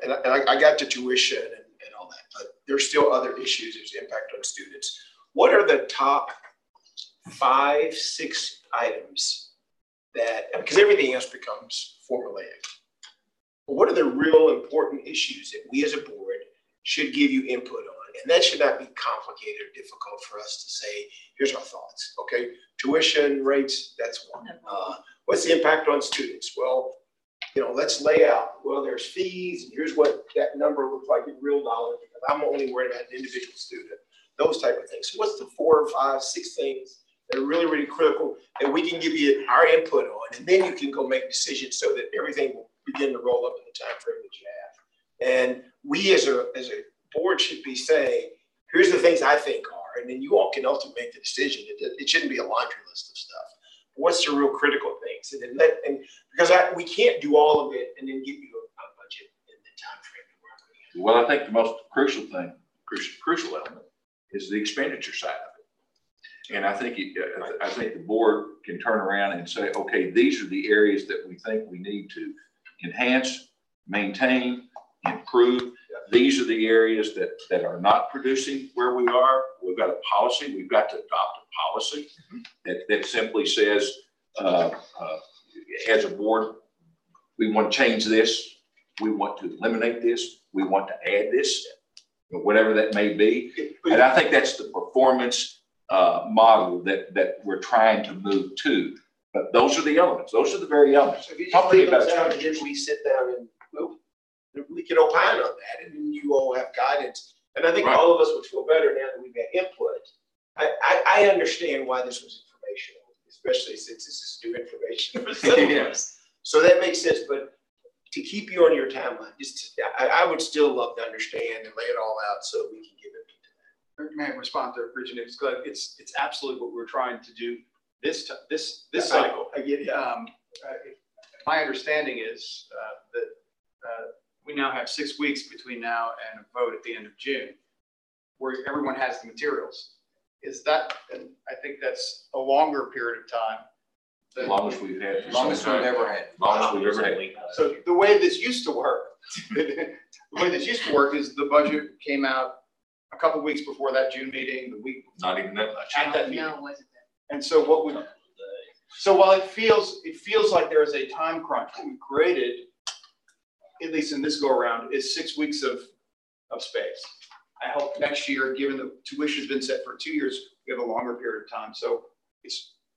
and I got the tuition and all that, but there's still other issues, there's the impact on students. What are the top 5, 6 items that, because everything else becomes formulaic, but what are the real important issues that we as a board should give you input on? And that should not be complicated or difficult for us to say, here's our thoughts, okay? Tuition rates, that's one. What's the impact on students? Well, let's lay out, well, there's fees, and here's what that number looks like in real dollars, because I'm only worried about an individual student, those type of things. So what's the 4, 5, 6 things that are really, really critical that we can give you our input on, and then you can go make decisions so that everything will begin to roll up in the time frame that you have. And we as a board should be saying, here's the things I think are, and then you all can ultimately make the decision. It shouldn't be a laundry list of stuff. What's the real critical things? And then because we can't do all of it and then give you a budget in the time frame that we're Well, I think the most crucial element is the expenditure side of it. And I think the board can turn around and say, okay, these are the areas that we think we need to enhance, maintain, improve. These are the areas that are not producing where we are. We've got a policy. We've got to adopt a policy that simply says, as a board, we want to change this. We want to eliminate this. We want to add this, whatever that may be. And I think that's the performance model that we're trying to move to. But those are the elements. Those are the very elements. So if you just lay those out and then we sit down and we can opine on that, and then you all have guidance. And I think all of us would feel better now that we've had input. I understand why this was informational, especially since this is new information for some of us. So that makes sense. But to keep you on your timeline, I would still love to understand and lay it all out so we can give it. May I respond to Regents? It's absolutely what we're trying to do this cycle. I get it. My understanding is that we now have 6 weeks between now and a vote at the end of June, where everyone has the materials. Is that? And I think that's a longer period of time. As long as we've had. As long as we've ever had. As long as we've ever had. So the way this used to work, is the budget came out a couple of weeks before that June meeting, the week. Not even that much. At that meeting. No, it wasn't that. And so what we, so while it feels like there is a time crunch, what we created, at least in this go around, is 6 weeks of space. I hope next year, given the tuition's been set for 2 years, we have a longer period of time. So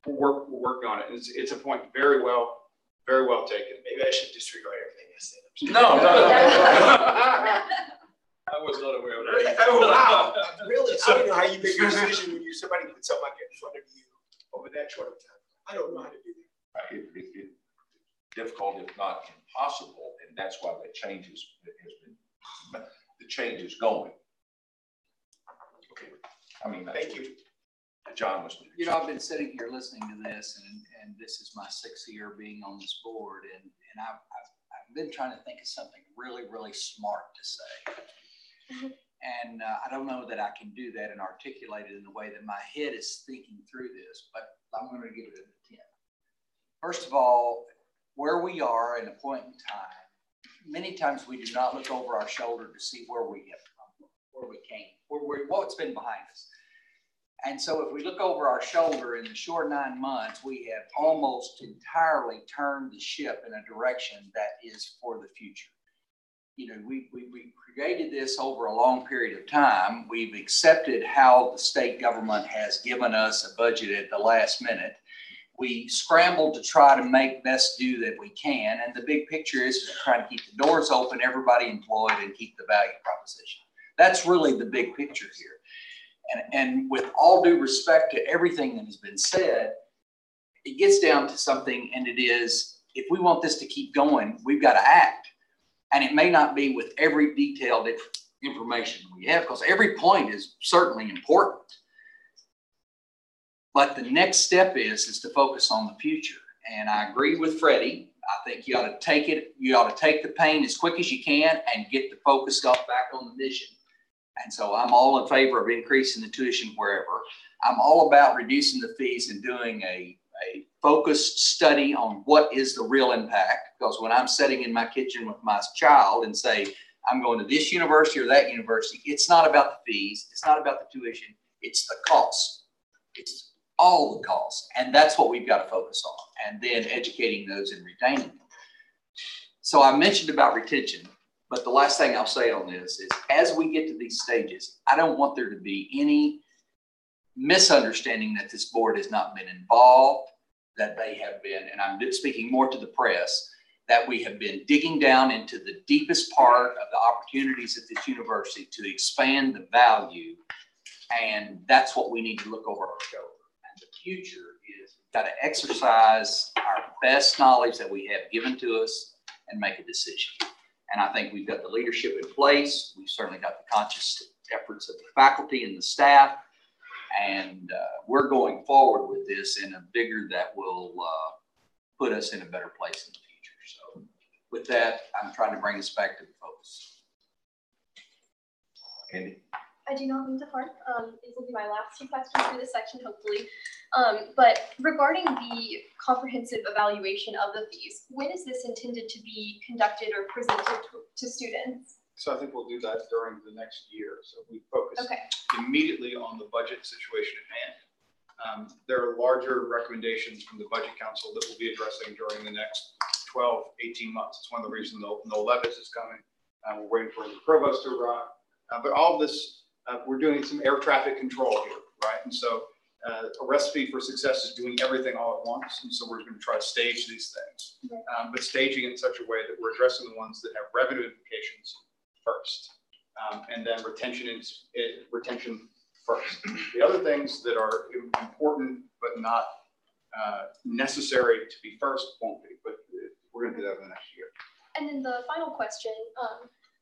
we're working on it. It's a point very well taken. Maybe I should disregard everything I said. No. I was not aware of that. Oh, wow. Really? I don't know how you make your decision when somebody puts something like that in front of you over that short of time. I don't know how to do that. It's difficult, if not impossible, and that's why the change is going. Okay. I mean, thank you. John was. I've been sitting here listening to this, and this is my 6th year being on this board, and I've been trying to think of something really, really smart to say. And I don't know that I can do that and articulate it in the way that my head is thinking through this, but I'm going to give it a 10. First of all, where we are in a point in time, many times we do not look over our shoulder to see where we have come, where we came, what's been behind us. And so if we look over our shoulder in the short 9 months, we have almost entirely turned the ship in a direction that is for the future. We created this over a long period of time. We've accepted how the state government has given us a budget at the last minute. We scrambled to try to make best do that we can. And the big picture is trying to keep the doors open, everybody employed, and keep the value proposition. That's really the big picture here. And with all due respect to everything that has been said, it gets down to something, and it is, if we want this to keep going, we've got to act. And it may not be with every detailed information we have, because every point is certainly important. But the next step is to focus on the future. And I agree with Freddie. I think you ought to take it, you ought to take the pain as quick as you can and get the focus back on the mission. And so I'm all in favor of increasing the tuition wherever. I'm all about reducing the fees and doing a focused study on what is the real impact. Because when I'm sitting in my kitchen with my child and say, I'm going to this university or that university, it's not about the fees. It's not about the tuition. It's the cost. It's all the costs. And that's what we've got to focus on. And then educating those and retaining them. So I mentioned about retention. But the last thing I'll say on this is, as we get to these stages, I don't want there to be any misunderstanding that this board has not been involved, that they have been, and I'm speaking more to the press, that we have been digging down into the deepest part of the opportunities at this university to expand the value. And that's what we need to look over our shoulder. And the future is, we've got to exercise our best knowledge that we have given to us and make a decision. And I think we've got the leadership in place. We've certainly got the conscious efforts of the faculty and the staff. And we're going forward with this in a vigor that will put us in a better place in the future. So with that, I'm trying to bring us back to the focus. Andy? I do not mean to harp. These will be my last 2 questions for this section, hopefully. But regarding the comprehensive evaluation of the fees, when is this intended to be conducted or presented to students? So I think we'll do that during the next year. So we focus immediately on the budget situation at hand. There are larger recommendations from the Budget Council that we'll be addressing during the next 12, 18 months. It's one of the reasons no levies is coming. We're waiting for the provost to arrive. But all of this, we're doing some air traffic control here, right? And so a recipe for success is doing everything all at once. And so we're going to try to stage these things, but staging it in such a way that we're addressing the ones that have revenue implications first, and then retention first. The other things that are important but not necessary to be first won't be, but we're going to do that in the next year. And then the final question.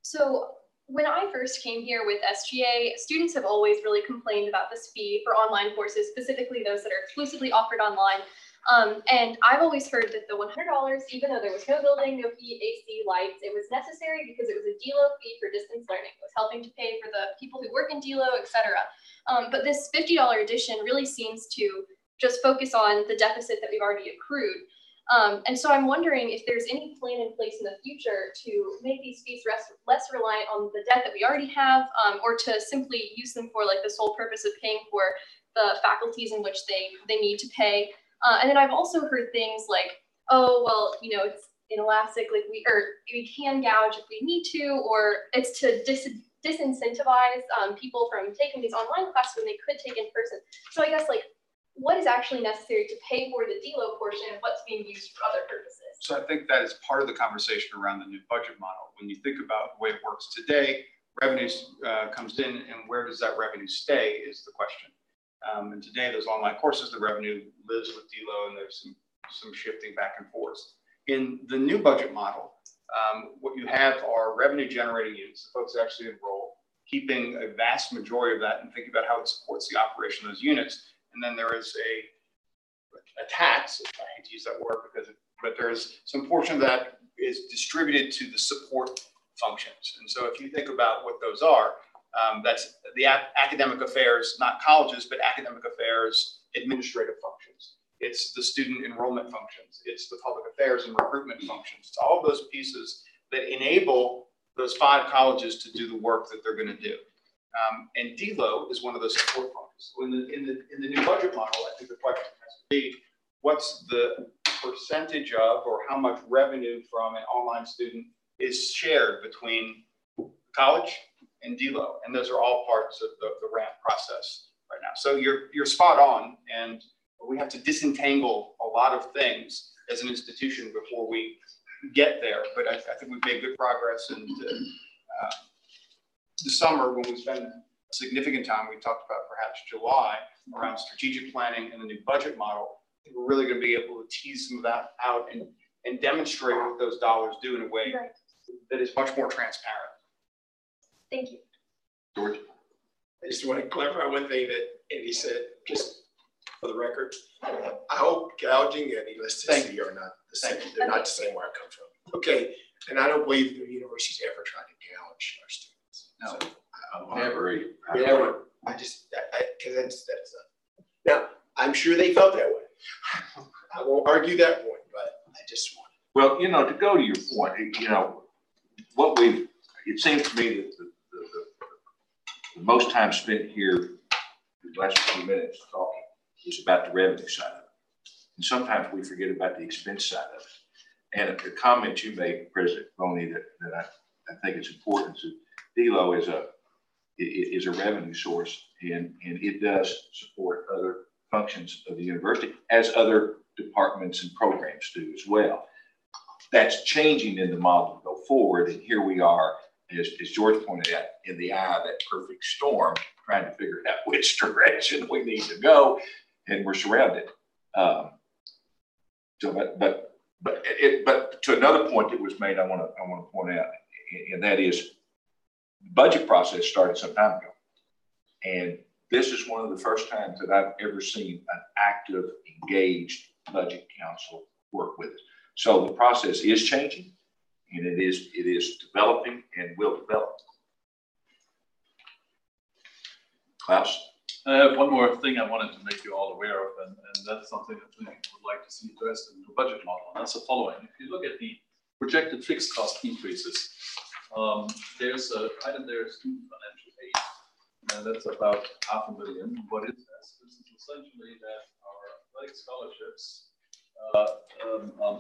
So when I first came here with SGA, students have always really complained about this fee for online courses, specifically those that are exclusively offered online. And I've always heard that the $100, even though there was no building, no heat, AC, lights, it was necessary because it was a DLO fee for distance learning. It was helping to pay for the people who work in DLO, et cetera. But this $50 addition really seems to just focus on the deficit that we've already accrued. And so I'm wondering if there's any plan in place in the future to make these fees less reliant on the debt that we already have, or to simply use them for like the sole purpose of paying for the faculties in which they need to pay. And then I've also heard things like, oh, well, you know, it's inelastic, like we can gouge if we need to, or it's to disincentivize people from taking these online classes when they could take in person. So I guess like, what is actually necessary to pay for the DLO portion and what's being used for other purposes? So I think that is part of the conversation around the new budget model. When you think about the way it works today, revenue comes in, and where does that revenue stay is the question. And today, those online courses, the revenue lives with DLO, and there's some shifting back and forth. In the new budget model, what you have are revenue generating units, the folks actually enroll, keeping a vast majority of that and thinking about how it supports the operation of those units. And then there is a tax, I hate to use that word, but there's some portion of that is distributed to the support functions. And so if you think about what those are, that's the academic affairs, not colleges, but academic affairs, administrative functions. It's the student enrollment functions. It's the public affairs and recruitment functions. It's all of those pieces that enable those 5 colleges to do the work that they're going to do. And DLO is one of those support functions. In the new budget model, I think the question has to be, what's the percentage of, or how much revenue from an online student is shared between college and DLO? And those are all parts of the ramp process right now. So you're spot on, and we have to disentangle a lot of things as an institution before we get there. But I think we've made good progress, and the summer, when we spend significant time, we talked about perhaps July, around strategic planning and the new budget model. I think we're really going to be able to tease some of that out and demonstrate what those dollars do in a way that is much more transparent. Thank you. George? I just want to clarify one thing that Andy said, just for the record. I hope gouging and elasticity are not the same. They're not the same where I come from. Okay, and I don't believe the university's ever tried to gouge our students. No, so, Never. I just, because that's now, I'm sure they felt that way. I won't argue that point, but I just want. Well, you know, to go to your point, you know, it seems to me that the most time spent here, the last few minutes talking, is about the revenue side of it. And sometimes we forget about the expense side of it. And a comment you made, President Boney, that I think is important. So DLO is a revenue source, and it does support other functions of the university, as other departments and programs do as well. That's changing in the model to go forward, and here we are, as George pointed out, in the eye of that perfect storm, trying to figure out which direction we need to go, and we're surrounded. But to another point that was made, I want to point out, and that is, the budget process started some time ago, and this is one of the first times that I've ever seen an active, engaged budget council work with us. So the process is changing, and it is developing and will develop. Klaus? I have one more thing I wanted to make you all aware of, and that's something that we would like to see addressed in the budget model. And that's the following. If you look at the projected fixed cost increases, there's an item there, student financial aid, and that's about $500,000. What is this? This is essentially that our athletic scholarships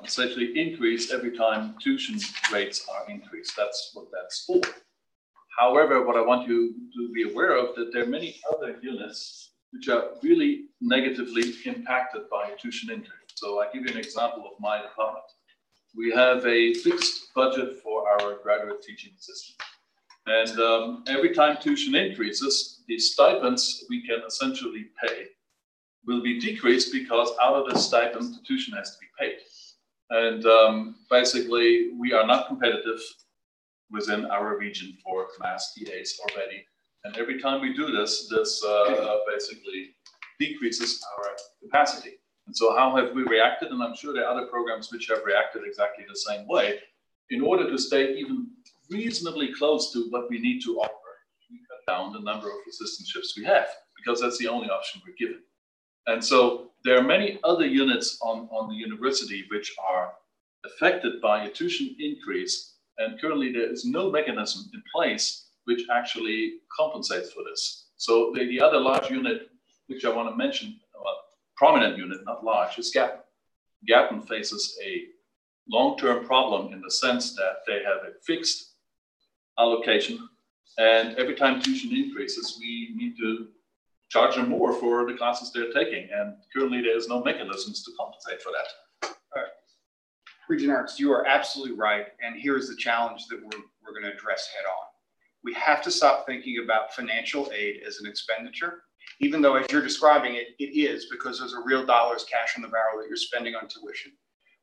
essentially increase every time tuition rates are increased. That's what that's for. However, what I want you to be aware of that there are many other units which are really negatively impacted by tuition increase. So I give you an example of my department. We have a fixed budget for our graduate teaching assistant. And every time tuition increases, the stipends we can essentially pay will be decreased because out of the stipend, the tuition has to be paid. And basically, we are not competitive within our region for mass TAs already. And every time we do this, basically decreases our capacity. And so how have we reacted? And I'm sure there are other programs which have reacted exactly the same way. In order to stay even reasonably close to what we need to offer, we cut down the number of assistantships we have, because that's the only option we're given. And so there are many other units on the university which are affected by a tuition increase. And currently there is no mechanism in place which actually compensates for this. So the other large unit, which I want to mention, prominent unit, not large, is Gatton. Gatton faces a long-term problem in the sense that they have a fixed allocation, and every time tuition increases, we need to charge them more for the classes they're taking, and currently there is no mechanisms to compensate for that. Regent Ernst, you are absolutely right, and here's the challenge that we're going to address head on. We have to stop thinking about financial aid as an expenditure, even though as you're describing it, it is, because those are real dollars, cash in the barrel that you're spending on tuition.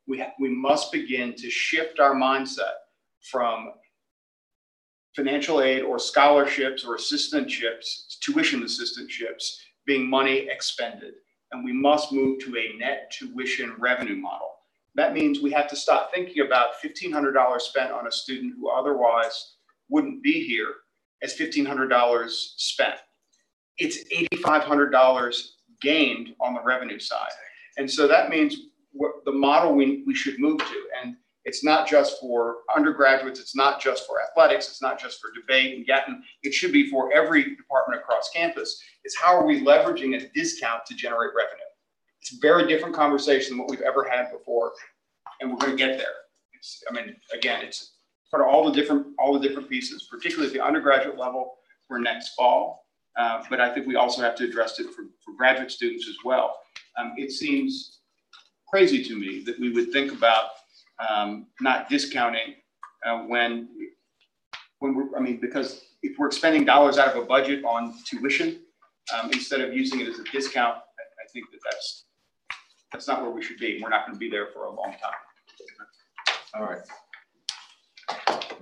We must begin to shift our mindset from financial aid or scholarships or assistantships, tuition assistantships, being money expended. And we must move to a net tuition revenue model. That means we have to stop thinking about $1,500 spent on a student who otherwise wouldn't be here as $1,500 spent. It's $8,500 gained on the revenue side. And so that means the model we should move to. And it's not just for undergraduates, it's not just for athletics, it's not just for debate and Gatton, it should be for every department across campus. It's how are we leveraging a discount to generate revenue? It's a very different conversation than what we've ever had before, and we're going to get there. Again, it's part of all the different pieces, particularly at the undergraduate level for next fall. But I think we also have to address it for graduate students as well. It seems crazy to me that we would think about not discounting when we're, because if we're expending dollars out of a budget on tuition, instead of using it as a discount, I think that's not where we should be. We're not going to be there for a long time. All right.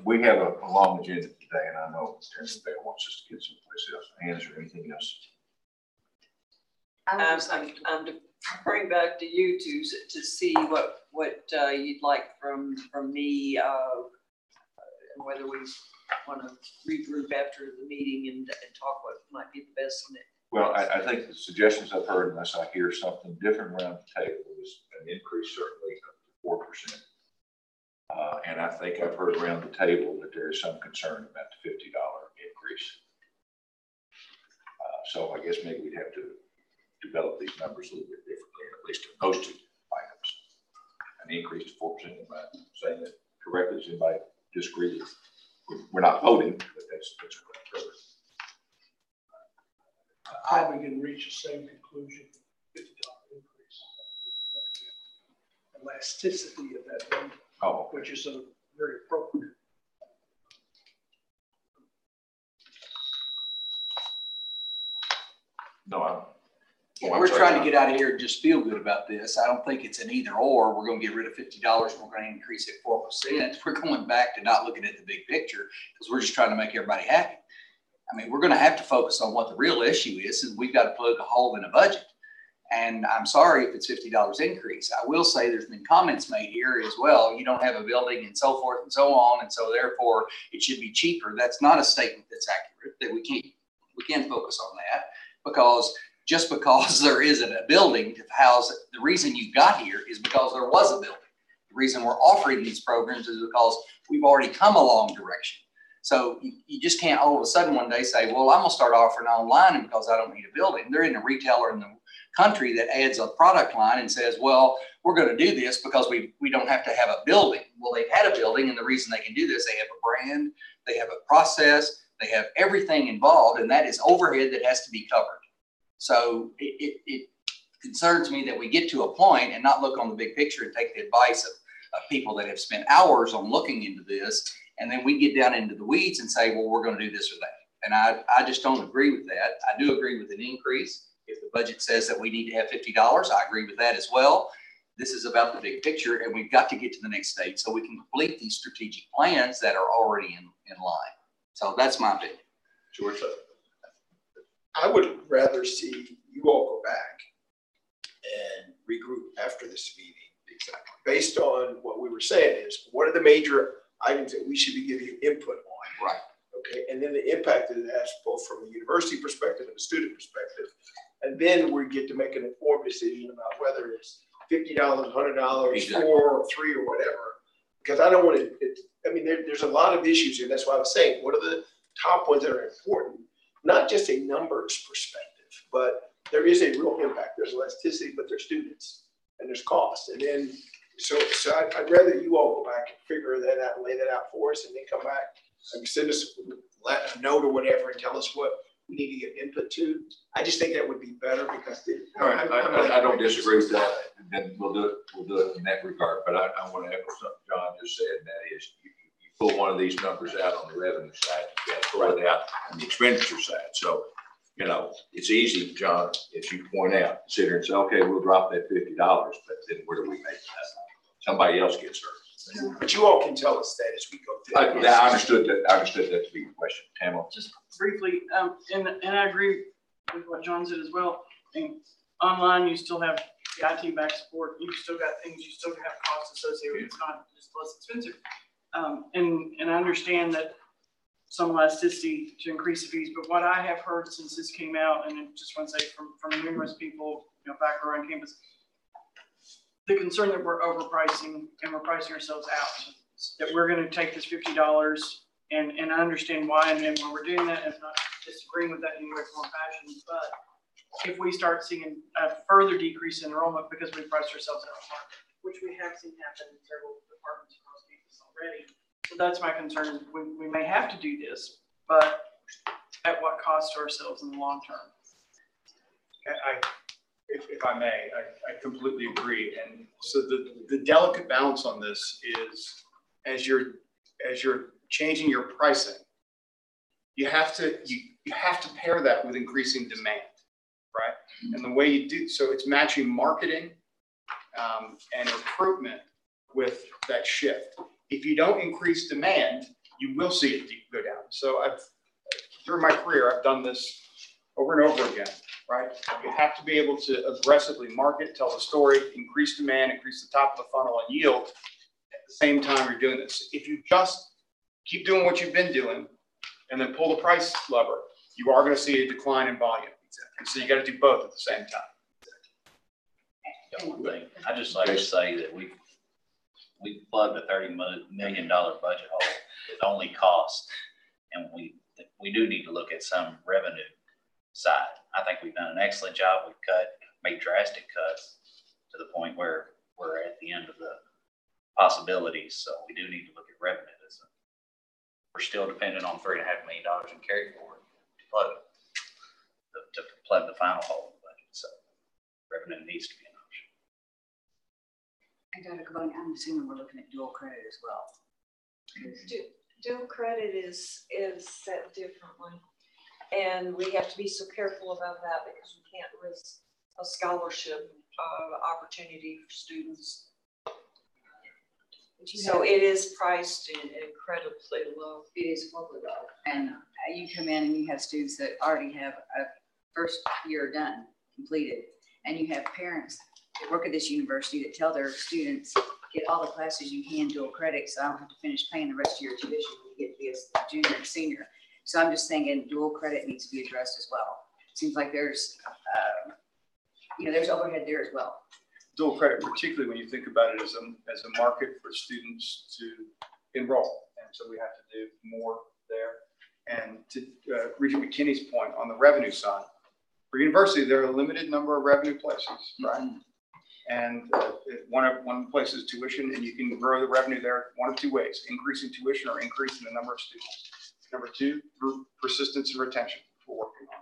We have a long agenda today, and I know Chairman Bell wants us to get someplace else to answer anything else. I'm deferring back to you to see what you'd like from me, and whether we want to regroup after the meeting and talk what might be the best. Well, I think the suggestions I've heard, unless I hear something different around the table, is an increase certainly up to 4%. And I think I've heard around the table that there is some concern about the $50 increase. So I guess maybe we'd have to develop these numbers a little bit differently, at least in those two items. An increase to 4%. Am I saying that correctly? Does anybody disagree with? We're not voting, but that's what I've heard. Probably can reach the same conclusion, $50 increase. Elasticity of that number, which is very appropriate. No, we're trying to get out of here and just feel good about this. I don't think it's an either or. We're going to get rid of $50 and we're going to increase it 4%. We're going back to not looking at the big picture because we're just trying to make everybody happy. We're going to have to focus on what the real issue is, and we've got to plug a hole in a budget. And I'm sorry if it's $50 increase. I will say there's been comments made here as well. You don't have a building and so forth and so on, and so therefore it should be cheaper. That's not a statement that's accurate. That We can focus on that because just because there isn't a building to house, the reason you got here is because there was a building. The reason we're offering these programs is because we've already come a long direction. So you just can't all of a sudden one day say, well, I'm gonna start offering online because I don't need a building. There isn't a retailer in the country that adds a product line and says, well, we're gonna do this because we don't have to have a building. Well, they've had a building, and the reason they can do this, they have a brand, they have a process, they have everything involved, and that is overhead that has to be covered. So it concerns me that we get to a point and not look on the big picture and take the advice of people that have spent hours on looking into this, and then we get down into the weeds and say, well, we're going to do this or that. And I just don't agree with that. I do agree with an increase. If the budget says that we need to have $50, I agree with that as well. This is about the big picture, and we've got to get to the next stage so we can complete these strategic plans that are already in line. So that's my opinion. George? I would rather see you all go back and regroup after this meeting. Exactly. Based on what we were saying is, what are the major items that we should be giving you input on? Right. Okay. And then the impact that it has both from a university perspective and a student perspective. And then we get to make an informed decision about whether it's $50, $100, exactly. 4 or 3 or whatever. Because I don't want to, I mean, there's a lot of issues here. That's why I was saying, what are the top ones that are important? Not just a numbers perspective, but there is a real impact. There's elasticity, but there's students and there's costs. And then, so I'd rather you all go back and figure that out and lay that out for us, and then come back and send us a note or whatever and tell us what we need to get input to. I just think that would be better because I don't disagree with that. Then we'll do it in that regard. But I want to echo something John just said, and that is you pull one of these numbers out on the revenue side, you got to pull it out on the expenditure side. So, you know, it's easy, John, if you point out, sit here and say, okay, we'll drop that $50, but then where do we make that? Somebody else gets hurt. But you all can tell us that as we go through. I understood that to be the question. Tamara? Just briefly, and I agree with what John said as well. And online, you still have the IT back support. You still got things, you still have costs associated with it. It's not just less expensive. And I understand that some elasticity to increase the fees, but what I have heard since this came out, and I just want to say from numerous people, you know, back around campus, the concern that we're overpricing and we're pricing ourselves out, that we're going to take this $50 and I understand why and why we're doing that, and I'm not disagreeing with that in any way, form, or fashion, but if we start seeing a further decrease in enrollment because we priced ourselves out of market, which we have seen happen in several departments across campus already. So that's my concern. We may have to do this, but at what cost to ourselves in the long term? If I may, I completely agree. And so the delicate balance on this is as you're changing your pricing, you have to pair that with increasing demand, right? And the way you do so, it's matching marketing and recruitment with that shift. If you don't increase demand, you will see it go down. So during my career, I've done this over and over again, right? You have to be able to aggressively market, tell the story, increase demand, increase the top of the funnel and yield at the same time you're doing this. If you just keep doing what you've been doing and then pull the price lever, you are going to see a decline in volume. And so you got to do both at the same time. One thing, I just like to say that we plugged a $30 million budget hole with only cost, and we do need to look at some revenue side. I think we've done an excellent job. We've made drastic cuts to the point where we're at the end of the possibilities. So we do need to look at revenue. We're still dependent on $3.5 million in carry forward to plug the final hole in the budget. So revenue needs to be an option. And Dr. Caboni, I'm assuming we're looking at dual credit as well. Dual credit is set differently. And we have to be so careful about that because we can't risk a scholarship opportunity for students. So it is priced incredibly low. It is incredibly low. And you come in and you have students that already have a first year done, completed. And you have parents that work at this university that tell their students, get all the classes you can dual credit, so I don't have to finish paying the rest of your tuition when you get to be a junior and senior. So I'm just thinking dual credit needs to be addressed as well. Seems like there's, there's overhead there as well. Dual credit, particularly when you think about it as a market for students to enroll. And so we have to do more there. And to Regent McKinney's point on the revenue side, for university, there are a limited number of revenue places, right? And one of the places is tuition, and you can grow the revenue there one of two ways: increasing tuition or increasing the number of students. Number two, through persistence and retention, which we're working on.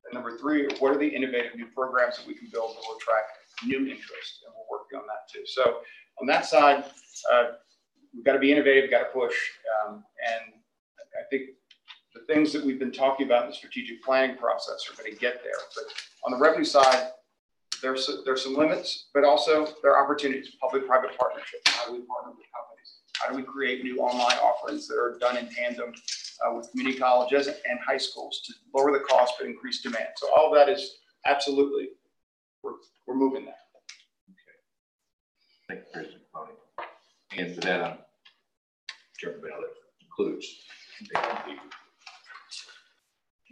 And number three, what are the innovative new programs that we can build that will attract new interest? And we're working on that too. So on that side, we've got to be innovative, we've got to push. And I think the things that we've been talking about in the strategic planning process are going to get there. But on the revenue side, there's some limits, but also there are opportunities. Public-private partnerships. How do we partner with companies? How do we create new online offerings that are done in tandem with community colleges and high schools to lower the cost but increase demand? So all of that is absolutely, we're moving that. Okay. Thank you, President Coney. And for that, Chairman Bell, that concludes.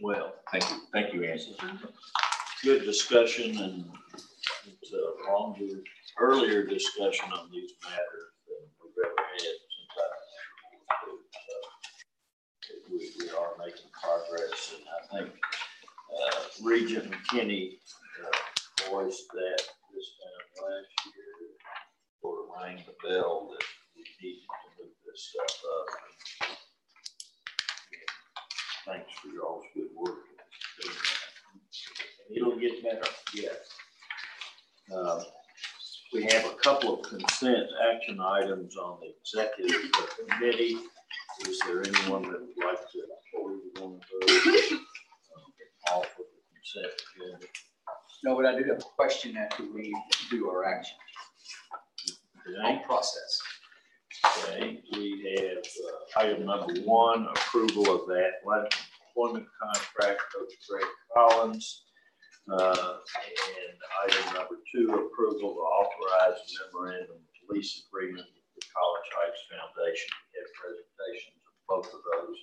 Well, thank you, Anson. Good discussion, and it's a longer, earlier discussion on these matters than we've ever had since we are making progress, and I think Regent McKinney voiced that this time last year, sort of rang the bell that we need to move this stuff up. And thanks for y'all's good work. It'll get better, yes. We have a couple of consent action items on the executive committee. Is there anyone that would like to forward one of those off of the consent agenda? No, but I do have a question after we do our action. Okay. Process. Okay, we have item number 1, approval of the athletic employment contract of Greg Collins. And item number 2, approval to authorize memorandum of lease agreement with the College Heights Foundation. We had presentations of both of those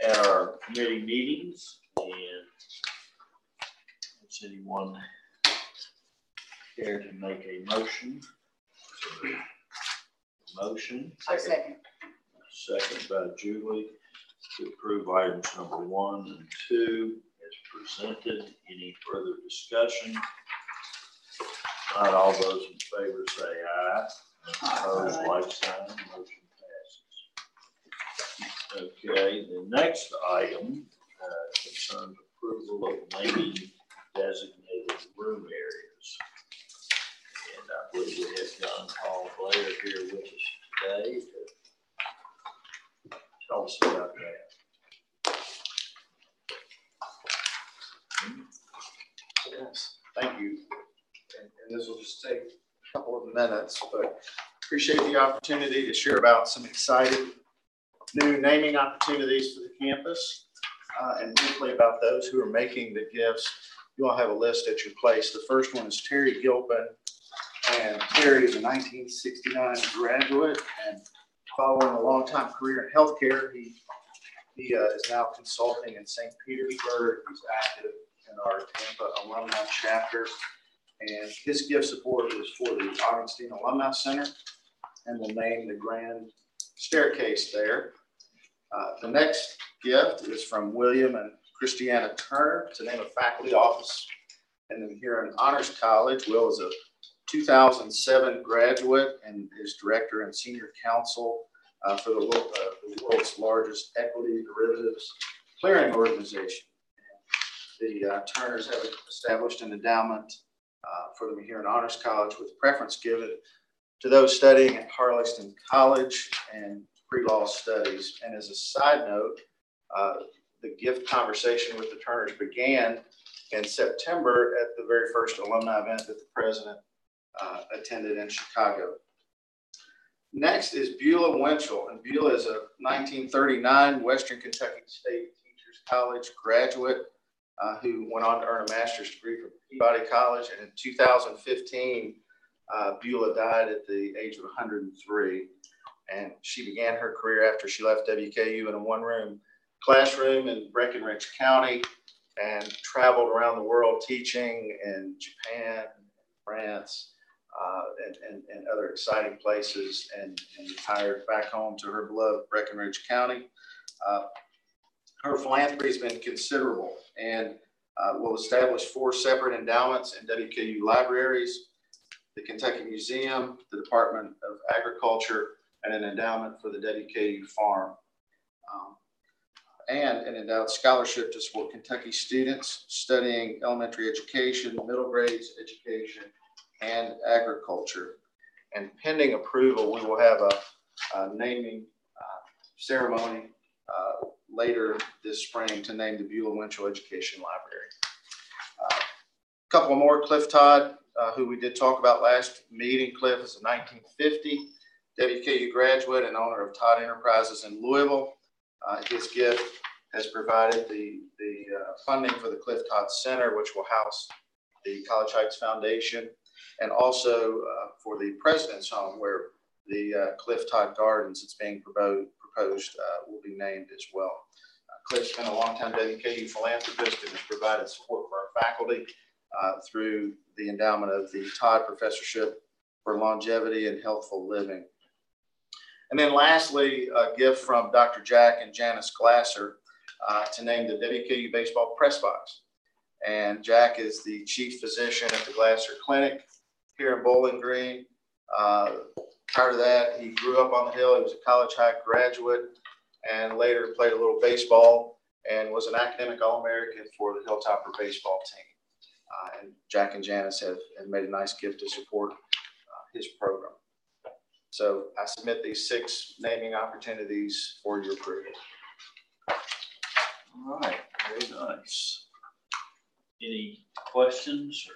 at our committee meetings. And does anyone care to make a motion? Motion. Second. Second by Julie to approve items number 1 and 2 as presented. Any further discussion? Not all those in favor say aye. Opposed, like sign. Motion passes. Okay, the next item concerns approval of naming designated room areas. And I believe we have John Paul Blair here with us today to tell us about that. Yes, thank you. And this will just take a couple of minutes, but appreciate the opportunity to share about some exciting new naming opportunities for the campus and briefly about those who are making the gifts. You all have a list at your place. The first one is Terry Gilpin, and Terry is a 1969 graduate and following a long-time career in healthcare. He is now consulting in St. Petersburg. He's active in our Tampa alumni chapter, and his gift support is for the Augustine Alumni Center, and we'll name the grand staircase there. The next gift is from William and Christiana Turner to name a faculty office and then here in Honors College. Will is a 2007 graduate and is director and senior counsel for the world's largest equity derivatives clearing organization. The Turners have established an endowment for them here in Honors College with preference given to those studying at Harlaxton College and pre-law studies. And as a side note, the gift conversation with the Turners began in September at the very first alumni event that the president attended in Chicago. Next is Beulah Winchell, and Beulah is a 1939 Western Kentucky State Teachers College graduate who went on to earn a master's degree from Peabody College. And in 2015, Beulah died at the age of 103. And she began her career after she left WKU in a one-room classroom in Breckinridge County and traveled around the world teaching in Japan, France, and other exciting places, and retired back home to her beloved Breckinridge County. Her philanthropy has been considerable and will establish 4 separate endowments in WKU libraries, the Kentucky Museum, the Department of Agriculture, and an endowment for the WKU farm. And an endowed scholarship to support Kentucky students studying elementary education, middle grades education, and agriculture. And pending approval, we will have a naming ceremony later this spring to name the Beulah Winchell Education Library. A couple more. Cliff Todd, who we did talk about last meeting. Cliff is a 1950 WKU graduate and owner of Todd Enterprises in Louisville. His gift has provided the funding for the Cliff Todd Center, which will house the College Heights Foundation, and also for the President's Home, where the Cliff Todd Gardens that's being proposed will be named as well. Cliff's been a longtime WKU philanthropist and has provided support for our faculty through the endowment of the Todd Professorship for Longevity and Healthful Living. And then lastly, a gift from Dr. Jack and Janice Glasser to name the WKU Baseball Press Box. And Jack is the chief physician at the Glasser Clinic here in Bowling Green. Prior to that, he grew up on the Hill. He was a College Heights graduate and later played a little baseball and was an academic All-American for the Hilltopper baseball team. And Jack and Janice have made a nice gift to support his program. So I submit these 6 naming opportunities for your approval. All right, very nice. Any questions or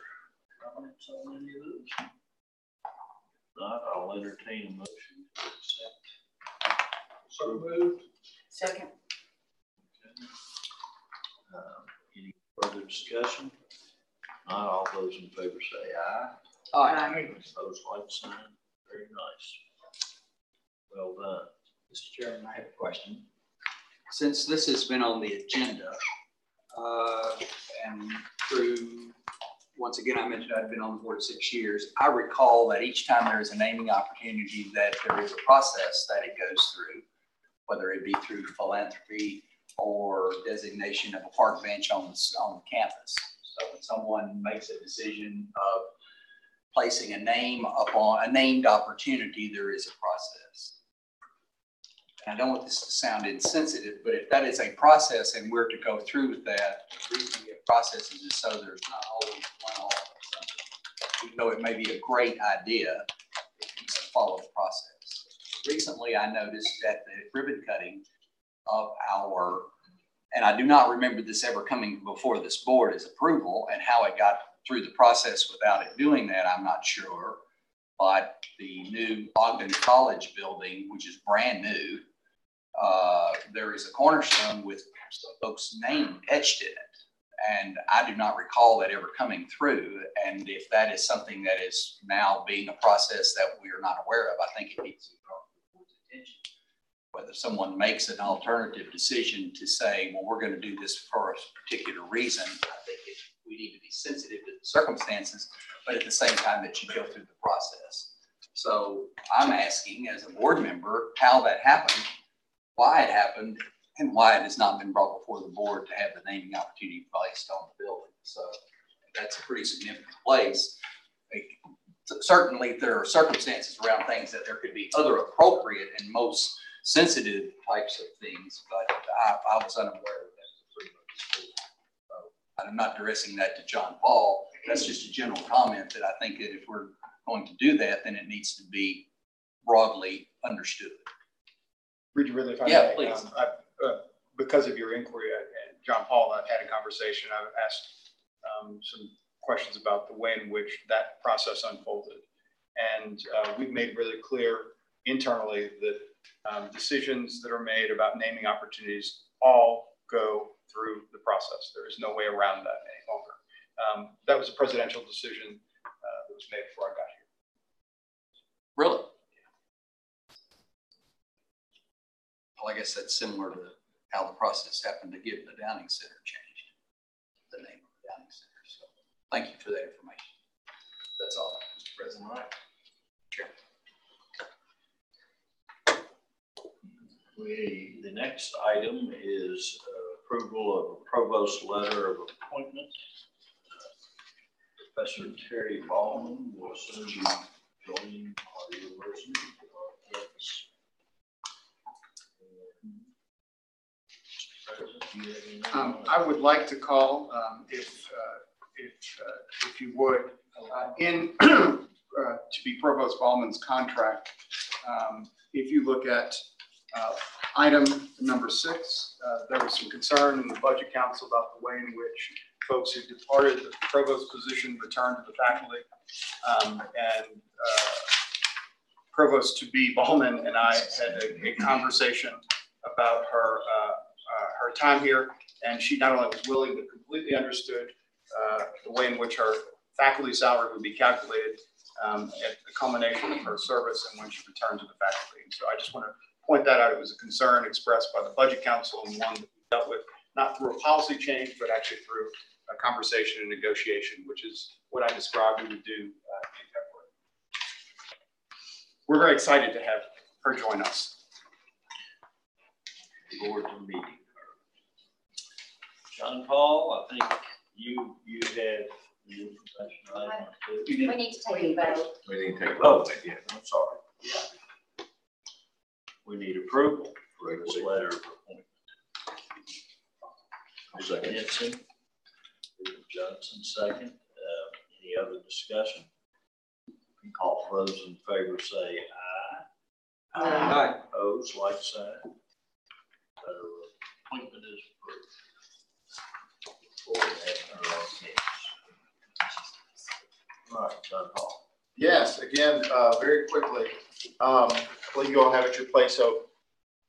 comments on any of those? If not, I'll entertain a motion to accept. So moved. Second. Okay. Any further discussion? Not all those in favor say aye. Aye. Opposed, like sign. Very nice. Well done. Mr. Chairman, I have a question. Since this has been on the agenda, and through, once again, I mentioned I've been on the board 6 years, I recall that each time there is a naming opportunity that there is a process that it goes through, whether it be through philanthropy or designation of a park bench on the campus. So when someone makes a decision of placing a name upon a named opportunity, there is a process. And I don't want this to sound insensitive, but if that is a process and we're to go through with that, the reason we have processes is so there's not always one off or something. Even though it may be a great idea, it needs to follow the process. Recently, I noticed that the ribbon cutting of and I do not remember this ever coming before this board as approval, and how it got through the process without it doing that, I'm not sure. But the new Ogden College building, which is brand new, there is a cornerstone with some folks' name etched in it. And I do not recall that ever coming through. And if that is something that is now being a process that we are not aware of, I think it needs to be brought to the board's attention. Whether someone makes an alternative decision to say, well, we're going to do this for a particular reason, I think we need to be sensitive to the circumstances, but at the same time that you go through the process. So I'm asking as a board member how that happened, why it happened, and why it has not been brought before the board to have the naming opportunity placed on the building. So that's a pretty significant place. Certainly there are circumstances around things that there could be other appropriate and most sensitive types of things, but I was unaware of that. So I'm not addressing that to John Paul. That's just a general comment that I think that if we're going to do that, then it needs to be broadly understood. Regent Ridley, if I may, please. Because of your inquiry, and John Paul and I've had a conversation, I've asked some questions about the way in which that process unfolded. And we've made really clear internally that decisions that are made about naming opportunities all go through the process. There is no way around that any longer. That was a presidential decision that was made before I got here. Really? Well, I guess that's similar to how the process happened to get the Downing Center changed, the name of the Downing Center. So thank you for that information. That's all, Mr. President. All right. Chair. The next item is approval of a provost letter of appointment. Professor Terry Ballman will soon be joining our university. I would like to call, if you would, to be Provost Ballman's contract. If you look at item number 6, there was some concern in the Budget Council about the way in which folks who departed the provost position returned to the faculty. Provost to be Ballman and I had a conversation about her time here, and she not only was willing but completely understood the way in which her faculty salary would be calculated at the culmination of her service and when she returned to the faculty. And so I just want to point that out. It was a concern expressed by the Budget Council and one that we dealt with not through a policy change, but actually through a conversation and negotiation, which is what I described we would do in February. We're very excited to have her join us. Board meeting. John Paul, I think you had the information. We need to take a vote. We need to take a vote. Yeah, I'm sorry. Yeah. We need approval for this letter of appointment. Second. Henson, Johnson, second. Any other discussion? Call for those in favor, say aye. Aye. Opposed, like sign. Appointment is approved. All right, John Paul. Yes, again, very quickly, I believe you all have at your place. So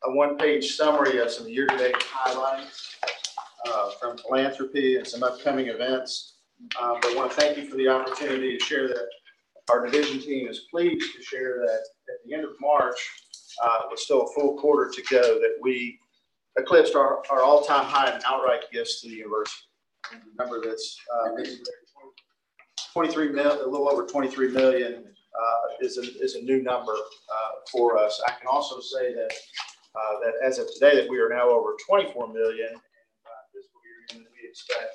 a one-page summary of some year-to-date highlights from philanthropy and some upcoming events. But I want to thank you for the opportunity to share that our division team is pleased to share that at the end of March, with still a full quarter to go, that we eclipsed our all-time high in outright gifts to the university. Remember, that's 23 million, a little over 23 million is a new number for us. I can also say that that as of today, that we are now over 24 million, and fiscal year end, we expect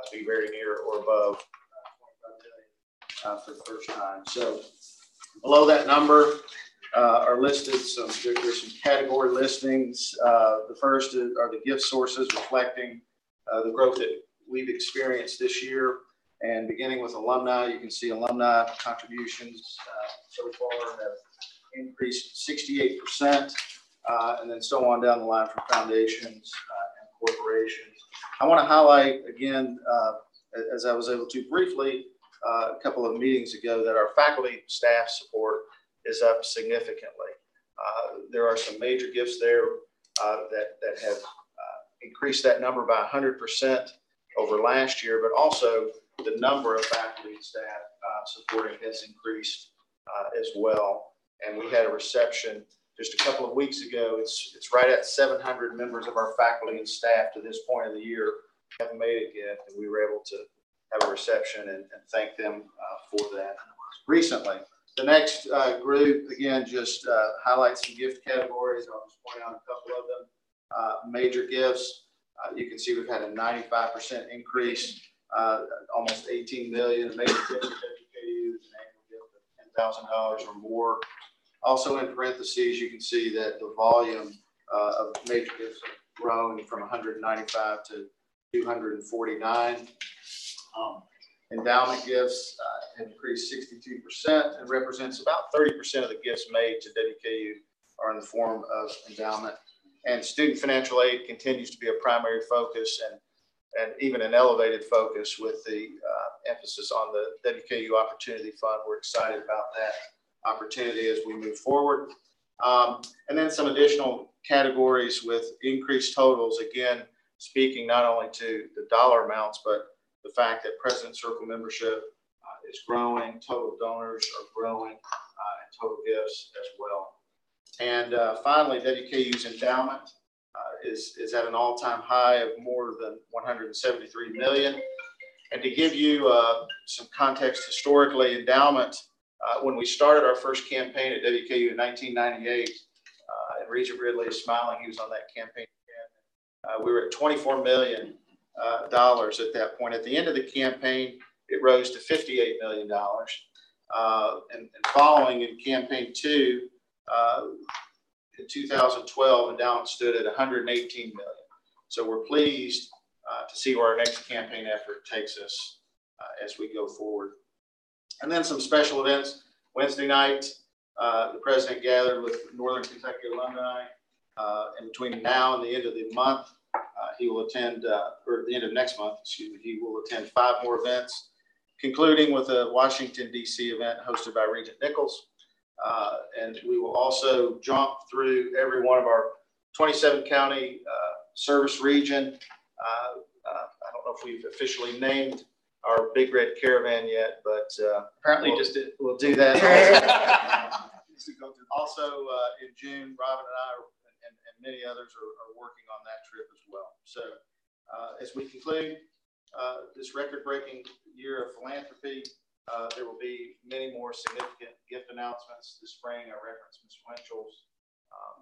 to be very near or above 25 million for the first time. So below that number are listed there's some category listings. The first are the gift sources reflecting the growth that we've experienced this year. And beginning with alumni, you can see alumni contributions so far have increased 68%, and then so on down the line from foundations and corporations. I want to highlight again, as I was able to briefly a couple of meetings ago, that our faculty staff support is up significantly. There are some major gifts there that have increased that number by 100% over last year, but also the number of faculty and staff supporting has increased as well. And we had a reception just a couple of weeks ago. It's right at 700 members of our faculty and staff to this point of the year have made a gift, and we were able to have a reception and thank them for that recently. The next group, again, just highlights some gift categories. I'll just point out a couple of them. Major gifts, you can see we've had a 95% increase, almost 18 million. Major gifts at WKU is an annual gift of $10,000 or more. Also in parentheses, you can see that the volume of major gifts have grown from 195 to 249. Endowment gifts have increased 62% and represents about 30% of the gifts made to WKU are in the form of endowment. And student financial aid continues to be a primary focus and even an elevated focus with the emphasis on the WKU Opportunity Fund. We're excited about that opportunity as we move forward. And then some additional categories with increased totals, again, speaking not only to the dollar amounts, but the fact that President's Circle membership is growing, total donors are growing, and total gifts as well. And finally, WKU's endowment is at an all-time high of more than 173 million. And to give you some context historically, endowment, when we started our first campaign at WKU in 1998, and Regent Ridley is smiling, he was on that campaign again. We were at $24 million at that point. At the end of the campaign, it rose to $58 million. And following in campaign 2, in 2012, endowment stood at 118 million. So we're pleased to see where our next campaign effort takes us as we go forward. And then some special events. Wednesday night, the president gathered with Northern Kentucky alumni. And between now and the end of the month, he will attend, or the end of next month, excuse me, he will attend 5 more events, concluding with a Washington, D.C. event hosted by Regent Nichols. And we will also jump through every one of our 27 county service region. I don't know if we've officially named our Big Red Caravan yet, but Apparently just did. We'll do that. Also in June, Robin and I and many others are working on that trip as well. So as we conclude this record-breaking year of philanthropy, there will be many more significant gift announcements this spring. I referenced Ms. Winchell's.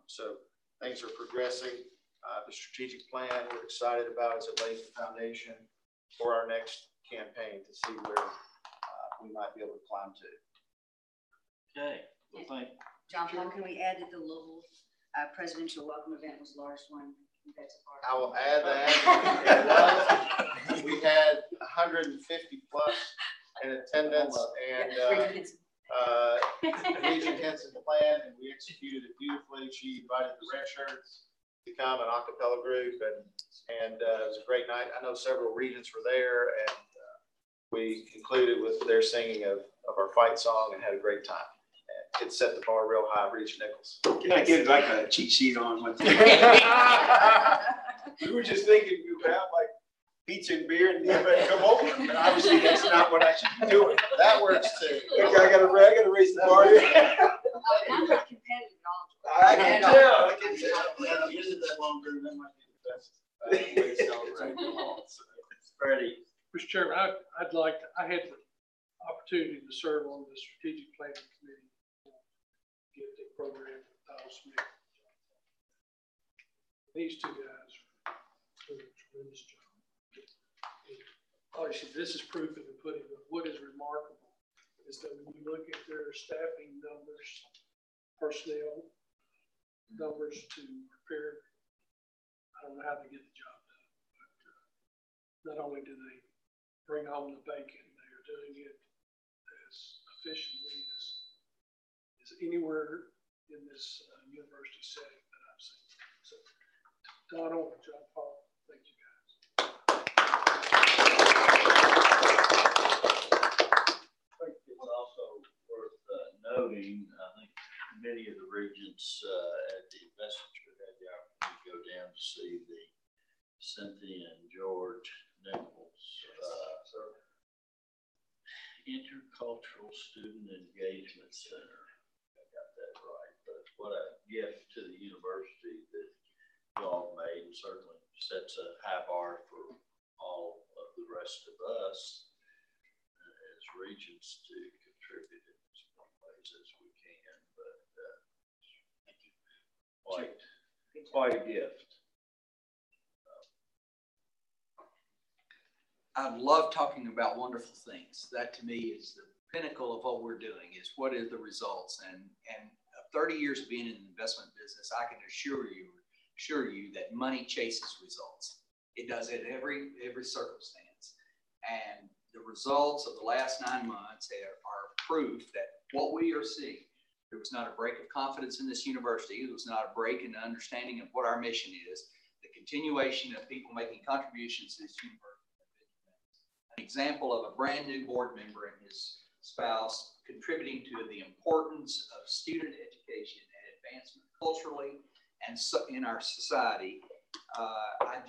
So things are progressing. The strategic plan we're excited about as it lays the foundation for our next campaign to see where we might be able to climb to. Okay, well, thank you. John Paul, can we add that the Louisville presidential welcome event was the largest one? That's a part. I will add that. It was. We had 150 plus in attendance, and Regent Henson planned, and we executed it beautifully. She invited the red shirts to come, an a cappella group, and it was a great night. I know several regents were there, and we concluded with their singing of our fight song and had a great time. And it set the bar real high, Regent Nichols. Can I get like a cheat sheet on what? We were just thinking we would have like pizza and beer and everybody come over, but obviously that's not what I should be doing. That works too. Okay, I gotta raise the bar here. I'm not competitive at all. I can tell. I can tell. At the end of that long group, that might be the best way to celebrate. Freddie. Mr. Chairman, I had the opportunity to serve on the strategic planning committee for the gifting program with Tyler Smith. These two guys are doing a tremendous job. Obviously, this is proof in the pudding, but what is remarkable is that when you look at their staffing numbers, personnel numbers to prepare, I don't know how they get the job done, but not only do they bring home the bacon, they are doing it as efficiently as anywhere in this university setting that I've seen. So, Donald, John Paul, thank you guys. It's also worth noting, I think many of the regents at the investiture had the opportunity to go down to see the Cynthia and George Nichols Intercultural Student Engagement Center. I got that right, but what a gift to the university that you all made, and certainly sets a high bar for all of the rest of us as regents to contribute in as many ways as we can. But quite a gift. I love talking about wonderful things. That to me is the pinnacle of what we're doing, is what are the results. And 30 years of being in the investment business, I can assure you that money chases results. It does it every circumstance. And the results of the last 9 months are proof that what we are seeing, there was not a break of confidence in this university. There was not a break in the understanding of what our mission is, the continuation of people making contributions to this university. An example of a brand new board member and his spouse contributing to the importance of student education and advancement culturally and in our society. I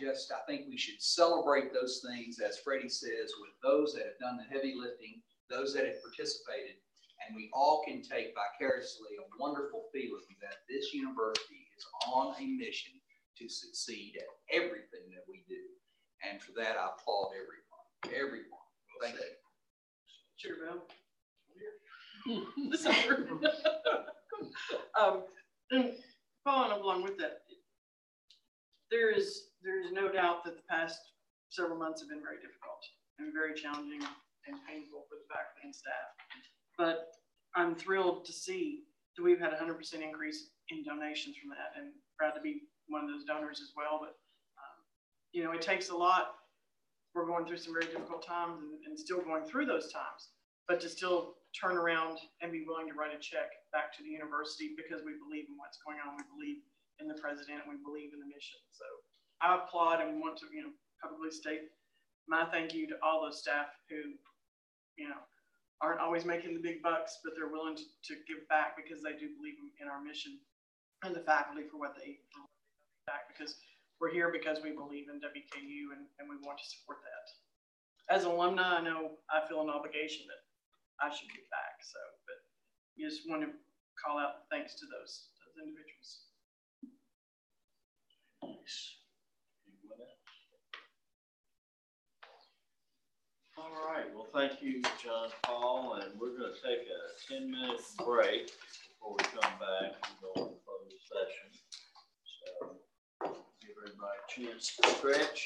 think we should celebrate those things, as Freddie says, with those that have done the heavy lifting, those that have participated, and we all can take vicariously a wonderful feeling that this university is on a mission to to succeed at everything that we do. And for that, I applaud everyone. Thank you. Sure, Bill. And following along with that, there is no doubt that the past several months have been very difficult and very challenging and painful for the faculty and staff. But I'm thrilled to see that we've had a 100% increase in donations from that, and proud to be one of those donors as well. But you know, it takes a lot. We're going through some very difficult times and still going through those times, but to still turn around and be willing to write a check back to the university because we believe in what's going on. We believe in the president, and we believe in the mission. So I applaud and want to, you know, publicly state my thank you to all those staff who, you know, aren't always making the big bucks, but they're willing to give back because they do believe in our mission, and the faculty for what they give back, because we're here because we believe in WKU and we want to support that. As alumni, I know I feel an obligation that I should give back. So, but you just want to call out thanks to those individuals. Thanks. All right, well, thank you, John Paul, and we're going to take a 10-minute break before we come back and go on closed session. So give everybody a chance to stretch.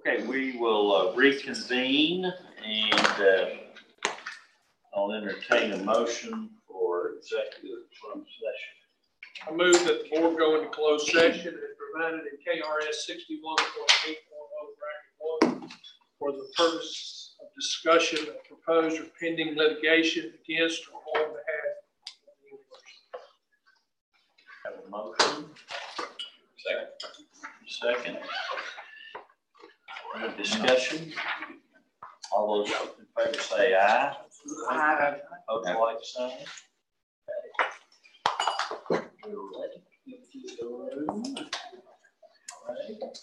Okay, we will reconvene and I'll entertain a motion for executive session. I move that the board go into closed session as provided in KRS 61.8.0(1) for the purpose of discussion of proposed or pending litigation against or on behalf of the university. Have a motion. Second. Any discussion? All those in favor say aye. Aye. Opposed, like sign. Okay. We're ready. All right.